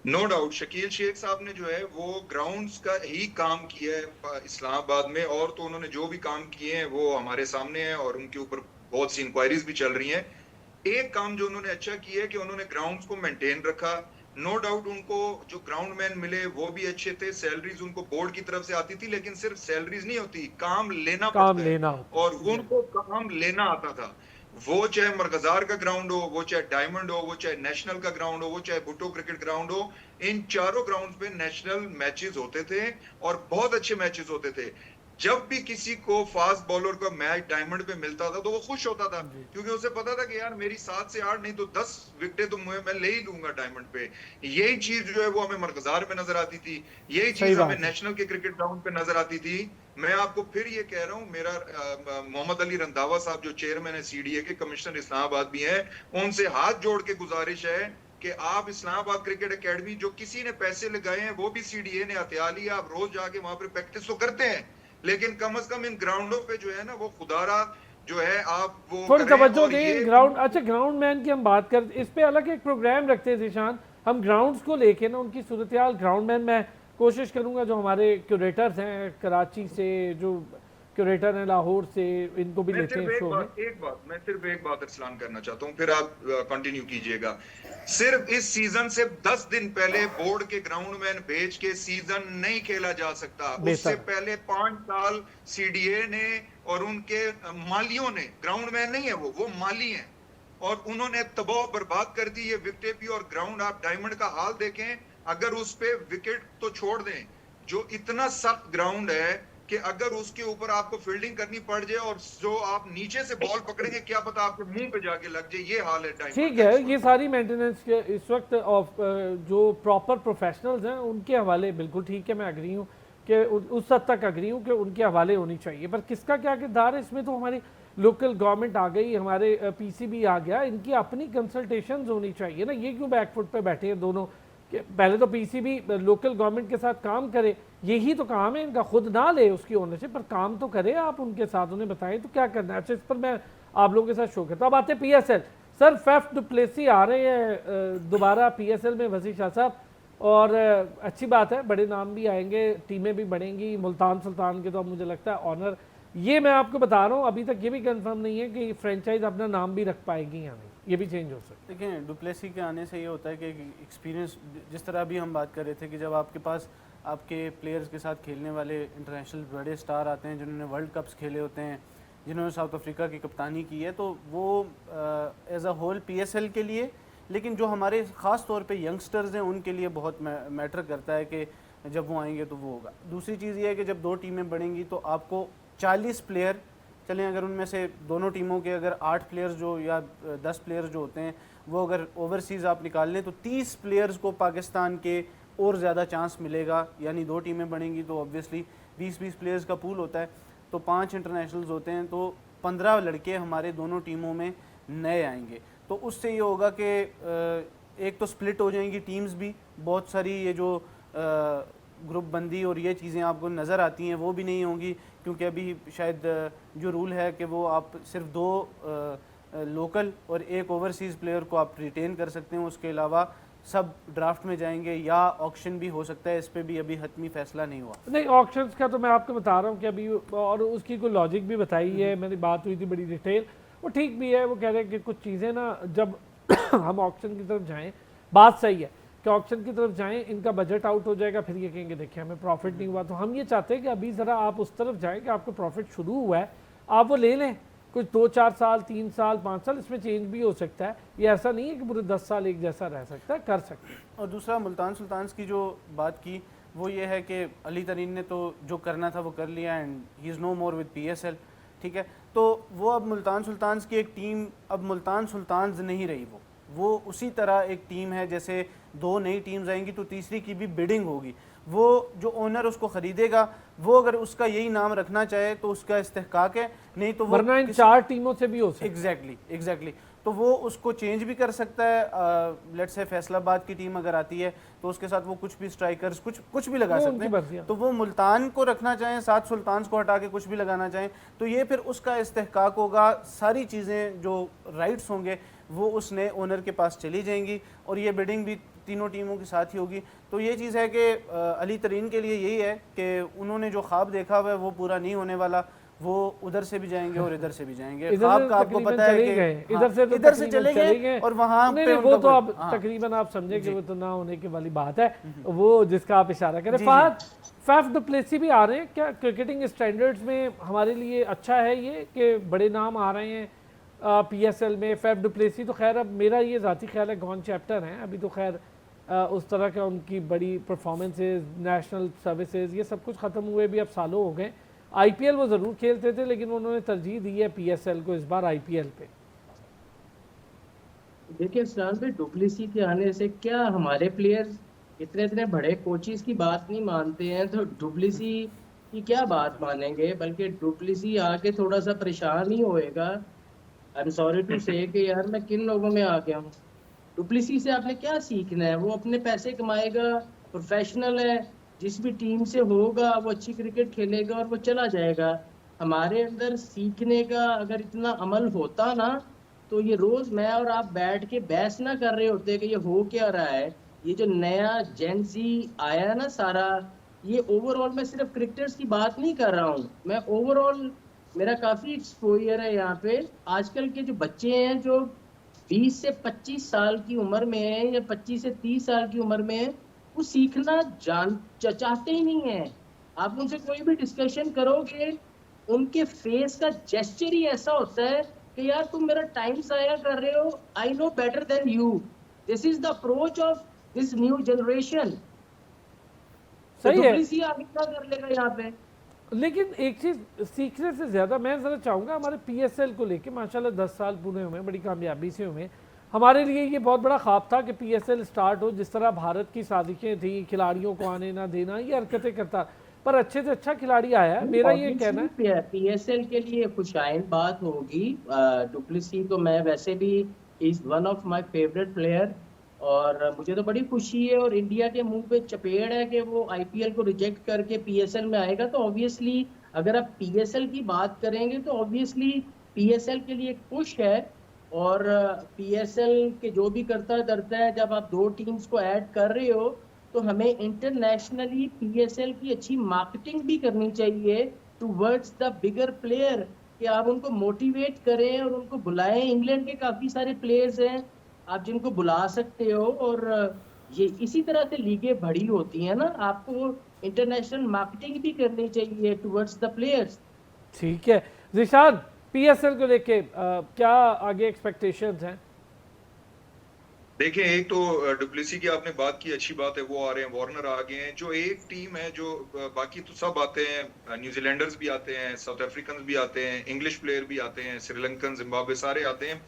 नो डाउट शकील शेख साहब ने जो है वो ग्राउंड्स का ही काम किया है इस्लामाबाद में, और तो उन्होंने जो भी काम किए हैं वो हमारे सामने है और उनके ऊपर बहुत सी इंक्वायरीज भी चल रही हैं। एक काम जो उन्होंने अच्छा किया है कि उन्होंने ग्राउंड्स को मेंटेन रखा। नो डाउट उनको जो ग्राउंडमैन मिले वो भी अच्छे थे, सैलरीज उनको बोर्ड की तरफ से आती थी, लेकिन सिर्फ सैलरीज नहीं होती, काम लेना पड़ता है और उनको काम लेना आता था। वो चाहे मरकजार का ग्राउंड हो, वो चाहे डायमंड हो, वो चाहे नेशनल का ग्राउंड हो, वो चाहे भुट्टो क्रिकेट ग्राउंड हो, इन चारों ग्राउंड पे नेशनल मैचेस होते थे और बहुत अच्छे मैचेस होते थे। जब भी किसी को फास्ट बॉलर का मैच डायमंड पे मिलता था तो वो खुश होता था, क्योंकि उसे पता था कि यार मेरी 7 से 8 नहीं तो 10 विकेटें तो मैं ले ही लूंगा डायमंड पे। यही चीज जो है वो हमें मरकजार में नजर आती थी, यही चीज हमें नेशनल के क्रिकेट ग्राउंड पे नजर आती थी। मैं आपको फिर ये कह रहा हूँ, मेरा मोहम्मद अली रंधावा साहब जो चेयरमैन है CDA के, कमिश्नर इस्लामाबाद भी हैं, उनसे हाथ जोड़ के गुजारिश है कि आप इस्लामाबाद क्रिकेट एकेडमी, जो किसी ने पैसे लगाए हैं वो भी CDA ने हथिया लिया, आप रोज जाके वहां पर प्रैक्टिस तो करते हैं, लेकिन कम से कम इन ग्राउंडों पे जो है ना वो खुदारा जो है आप वो थोड़ी तवज्जो दें ग्राउंड। अच्छा ग्राउंड मैन की हम बात कर, इस पे अलग एक प्रोग्राम रखते हैं जिशान, हम ग्राउंड्स को लेके ना उनकी सूरत हाल, ग्राउंड मैन मैं कोशिश करूंगा जो हमारे क्यूरेटर्स हैं कराची से, जो क्यूरेटर हैं लाहौर से, इनको भी मैं लेते सिर्फ हैं शो में। मैं सिर्फ एक बात अरसलान करना चाहता हूँ, फिर आप कंटिन्यू कीजिएगा। सिर्फ इस सीजन से 10 दिन पहले बोर्ड के ग्राउंडमैन भेज के सीजन नहीं खेला जा सकता। उससे पहले 5 साल सीडीए ने और उनके मालियों ने, ग्राउंडमैन नहीं है वो माली हैं, और उन्होंने तबाह बर्बाद कर दी ये विकेट भी। और ग्राउंड, आप डायमंड का हाल देखें, अगर उस पे विकेट तो छोड़ दें, जो इतना सख्त ग्राउंड है कि अगर उसके ऊपर आपको फील्डिंग करनी पड़ जाए और जो आप नीचे से बॉल पकड़ेंगे, क्या पता आपके मुंह पे जाके लग जाए, ये हाल है डायमंड। ठीक है, ये सारी मेंटेनेंस के इस वक्त ऑफ जो प्रॉपर प्रोफेशनल्स हैं उनके हवाले, बिल्कुल ठीक है, मैं अग्री हूँ कि उस हद तक अग्री हूँ कि उनके हवाले होनी चाहिए। पर किसका क्या किरदार है इसमें? तो हमारी लोकल गवर्नमेंट आ गई, हमारे पीसीबी आ गया, इनकी अपनी कंसल्टेशंस होनी चाहिए ना। ये क्यों बैकफुट पे बैठे हैं दोनों? कि पहले तो पीसीबी लोकल गवर्नमेंट के साथ काम करे, यही तो काम है इनका। खुद ना ले उसकी ओनरशिप, पर काम तो करे आप उनके साथ, उन्हें बताएं तो क्या करना है। अच्छा, इस पर मैं आप लोगों के साथ शो करता हूँ। अब आते हैं PSL. Sir, Faf du Plessis आ रहे हैं दोबारा पीएसएल में, वसी शाह साहब, और अच्छी बात है, बड़े नाम भी आएंगे, टीमें भी बढ़ेंगी। मुल्तान सुल्तान के तो अब मुझे लगता है ऑनर, ये मैं आपको बता रहा हूँ, अभी तक ये भी कंफर्म नहीं है कि फ्रेंचाइज अपना नाम भी रख पाएगी या नहीं, ये भी चेंज हो सकता है। देखिए, डुप्लेसी के आने से ये होता है कि एक्सपीरियंस, जिस तरह अभी हम बात कर रहे थे कि जब आपके पास आपके प्लेयर्स के साथ खेलने वाले इंटरनेशनल बड़े स्टार आते हैं जिन्होंने वर्ल्ड कप्स खेले होते हैं, जिन्होंने साउथ अफ्रीका की कप्तानी की है, तो वो एज अ होल पीएसएल के लिए, लेकिन जो हमारे ख़ास तौर पे यंगस्टर्स हैं उनके लिए बहुत मैटर करता है कि जब वो आएंगे तो वो होगा। दूसरी चीज़ ये है कि जब 2 टीमें बढ़ेंगी तो आपको 40 प्लेयर, चलें अगर उनमें से दोनों टीमों के अगर 8 प्लेयर्स जो या 10 प्लेयर्स जो होते हैं वो अगर ओवरसीज़ आप निकाल लें तो 30 प्लेयर्स को पाकिस्तान के और ज़्यादा चांस मिलेगा। यानी 2 टीमें बढ़ेंगी तो ऑब्वियसली 20-20 प्लेयर्स का पूल होता है, तो 5 इंटरनेशनल्स होते हैं, तो 15 लड़के हमारे दोनों टीमों में नए आएंगे। तो उससे ये होगा कि एक तो स्प्लिट हो जाएंगी टीम्स भी, बहुत सारी ये जो ग्रुप बंदी और ये चीज़ें आपको नज़र आती हैं वो भी नहीं होंगी, क्योंकि अभी शायद जो रूल है कि वो आप सिर्फ 2 लोकल और 1 ओवरसीज़ प्लेयर को आप रिटेन कर सकते हैं, उसके अलावा सब ड्राफ्ट में जाएंगे या ऑक्शन भी हो सकता है। इस पे भी अभी हतमी फैसला नहीं हुआ। नहीं, ऑक्शंस का तो मैं आपको बता रहा हूँ कि अभी, और उसकी कोई लॉजिक भी बताई है, मेरी बात हुई थी बड़ी डिटेल, वो ठीक भी है। वो कह रहे हैं कि कुछ चीज़ें ना, जब हम ऑक्शन की तरफ जाएं, बात सही है कि ऑक्शन की तरफ जाएं, इनका बजट आउट हो जाएगा, फिर ये कहेंगे देखिए हमें प्रॉफिट नहीं हुआ। तो हम ये चाहते हैं कि अभी ज़रा आप उस तरफ जाएं कि आपको प्रॉफिट शुरू हुआ है, आप वो ले लें। कुछ 2-4 साल, 3 साल, 5 साल, इसमें चेंज भी हो सकता है। ये ऐसा नहीं है कि पूरे 10 साल एक जैसा रह सकता है, कर सकते हैं। और दूसरा, मुल्तान सुल्तान्स की जो बात की वो ये है कि अली तरीन ने तो जो करना था वो कर लिया, and he is no more with PSL, ठीक है। तो वो अब मुल्तान सुल्तान्स की एक टीम, अब मुल्तान सुल्तान्स नहीं रही, वो उसी तरह एक टीम है जैसे 2 नई टीम्स आएंगी तो तीसरी की भी बिडिंग होगी। वो जो ओनर उसको ख़रीदेगा, वो अगर उसका यही नाम रखना चाहे तो उसका इस्तेहकाक है, नहीं तो वो वरना इन 4 टीमों से भी हो सकता है। एग्जैक्टली तो वो उसको चेंज भी कर सकता है। लेट्स से फैसलाबाद की टीम अगर आती है तो उसके साथ वो कुछ भी स्ट्राइकर्स कुछ भी लगा सकते हैं। तो वो मुल्तान को रखना चाहें, 7 सुल्तान्स को हटा के कुछ भी लगाना चाहें, तो ये फिर उसका इस्तेहकाक होगा। सारी चीज़ें जो राइट्स होंगे वो उस नए ओनर के पास चली जाएंगी, और ये बिडिंग भी तीनों टीमों के साथ ही होगी। तो ये चीज़ है कि अली तरीन के लिए यही है कि उन्होंने जो ख्वाब देखा हुआ है वो पूरा नहीं होने वाला। वो उधर से भी जाएंगे और इधर से भी जाएंगे। ख्वाब का आपको पता है कि इधर से चले गए और वहाँ पे वो तो अब तकरीबन आप समझे कि वो तो ना होने की वाली बात है, वो जिसका आप इशारा करें। फैफ डु प्लेसी भी आ रहे हैं क्या? क्रिकेटिंग स्टैंडर्ड्स में हमारे लिए अच्छा है ये कि बड़े नाम आ रहे हैं पीएसएल में। फैफ डु प्लेसी तो खैर, अब मेरा ये ज़ाती ख्याल है गॉन चैप्टर हैं, अभी तो खैर उस तरह का उनकी बड़ी परफॉर्मेंसेज, नेशनल सर्विसेज, ये सब कुछ ख़त्म हुए भी अब सालों हो गए। आईपीएल वो ज़रूर खेलते थे, लेकिन उन्होंने तरजीह दी है पीएसएल को इस बार आईपीएल पे। देखिए सलाम भाई, डुप्लेसी के आने से क्या हमारे प्लेयर इतने बड़े कोचेस की बात नहीं मानते हैं, तो डुप्लेसी की क्या बात मानेंगे? बल्कि डुप्लेसी आके थोड़ा सा परेशान ही होएगा। आई एम सॉरी टू से कि यार मैं किन लोगों में आ गया हूँ। डुप्लेसी से आपने क्या सीखना है? वो अपने पैसे कमाएगा, प्रोफेशनल है, जिस भी टीम से होगा वो अच्छी क्रिकेट खेलेगा और वो चला जाएगा। हमारे अंदर सीखने का अगर इतना अमल होता ना, तो ये रोज मैं और आप बैठ के बहस ना कर रहे होते कि ये हो क्या रहा है। ये जो नया जेन ज़ी आया ना सारा, ये ओवरऑल मैं सिर्फ क्रिकेटर्स की बात नहीं कर रहा हूँ, मैं ओवरऑल मेरा काफी एक्सपोजर है यहाँ पे। आजकल के जो बच्चे हैं जो 20 से 25 साल की उम्र में है या 25 से 30 साल की उम्र में है, वो सीखना चाहते ही नहीं है। आप उनसे कोई भी डिस्कशन करोगे, उनके फेस का जेस्चर ही ऐसा होता है कि यार तुम मेरा टाइम जाया कर रहे हो, I know better than you. This is the approach of this new generation. तो सही है, डुप्लेसी आगे क्या कर लेगा यहाँ पे? लेकिन एक चीज़ सीखने से ज़्यादा मैं ज़रा चाहूँगा हमारे पीएसएल को लेके, माशाल्लाह 10 साल पूरे हुए, बड़ी कामयाबी से हुए। हमारे लिए ये बहुत बड़ा ख्वाब था कि पीएसएल स्टार्ट हो, जिस तरह भारत की साजिशें थी, खिलाड़ियों को आने ना देना, ये हरकतें करता, पर अच्छे से अच्छा खिलाड़ी आया है, मेरा ये कहना है। पीएसएल के लिए खुशाइन बात होगी। डुप्लेसी तो मैं वैसे भी is one of my favourite player, और मुझे तो बड़ी खुशी है और इंडिया के मुंह पे चपेड़ है कि वो आईपीएल को रिजेक्ट करके पीएसएल में आएगा। तो ऑब्वियसली अगर आप पीएसएल की बात करेंगे तो ऑब्वियसली पीएसएल के लिए पुश है। और पीएसएल के जो भी करता है, जब आप दो टीम्स को ऐड कर रहे हो तो हमें इंटरनेशनली पीएसएल की अच्छी मार्केटिंग भी करनी चाहिए टूवर्ड्स द बिगर प्लेयर, कि आप उनको मोटिवेट करें और उनको बुलाएं। इंग्लैंड के काफी सारे प्लेयर्स हैं आप जिनको बुला सकते हो, और ये इसी तरह से लीगें बड़ी होती हैं ना, आपको इंटरनेशनल मार्केटिंग भी करनी चाहिए टूवर्ड्स द प्लेयर्स। ठीक है जिशान, पीएसएल को लेके क्या आगे एक्सपेक्टेशंस हैं? देखिए, एक तो डुप्लेसी की आपने बात की, अच्छी बात है, वो आ रहे हैं, वार्नर आ गए हैं, जो एक टीम है जो बाकी तो सब आते हैं, न्यूजीलैंडर्स भी आते हैं, साउथ अफ्रीकन भी आते हैं, इंग्लिश प्लेयर भी आते हैं, श्रीलंकन, जिम्बाब्वे सारे आते हैं।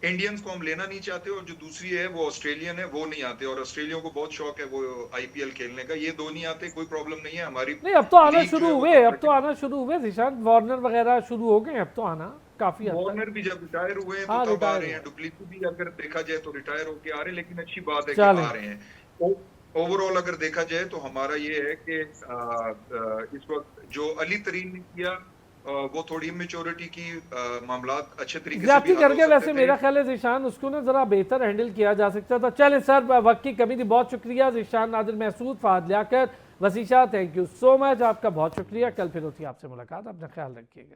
इंडियंस को हम लेना नहीं चाहते, और जो दूसरी है वो ऑस्ट्रेलियन है, वो नहीं आते, और ऑस्ट्रेलिया को बहुत शौक है वो आईपीएल खेलने का। ये दो नहीं आते, कोई प्रॉब्लम नहीं है हमारी। नहीं, अब तो आना लीग जो शुरू है वो हुए, तो अब तो आना शुरू हुए जिशान, वार्नर वगैरह शुरू हो गए, अब तो आना काफी हद तक। वार्नर भी जब रिटायर हुए हैं तो हाँ, तब आ रिटायर रहे हैं। हुआ। डुप्लेसी भी अगर देखा जाए तो रिटायर होके आ रहे हैं, लेकिन अच्छी बात है कि चलें, आ रहे हैं। ओवरऑल अगर देखा जाए तो हमारा ये है कि इस वक्त जो अली तरीन ने किया, वो थोड़ी मेच्योरिटी की मामलात अच्छे तरीके से भी ज्यादा हल हो करके वैसे सकते मेरा थे। ख्याल है जिशान उसको ना जरा बेहतर हैंडल किया जा सकता था। चले सर, वक्त की कमी थी, बहुत शुक्रिया जिशान नादिर महसूद, फहद लियाकत, वसीशा, थैंक यू सो मच, आपका बहुत शुक्रिया। कल फिर होती है आपसे मुलाकात, अपना ख्याल रखिएगा।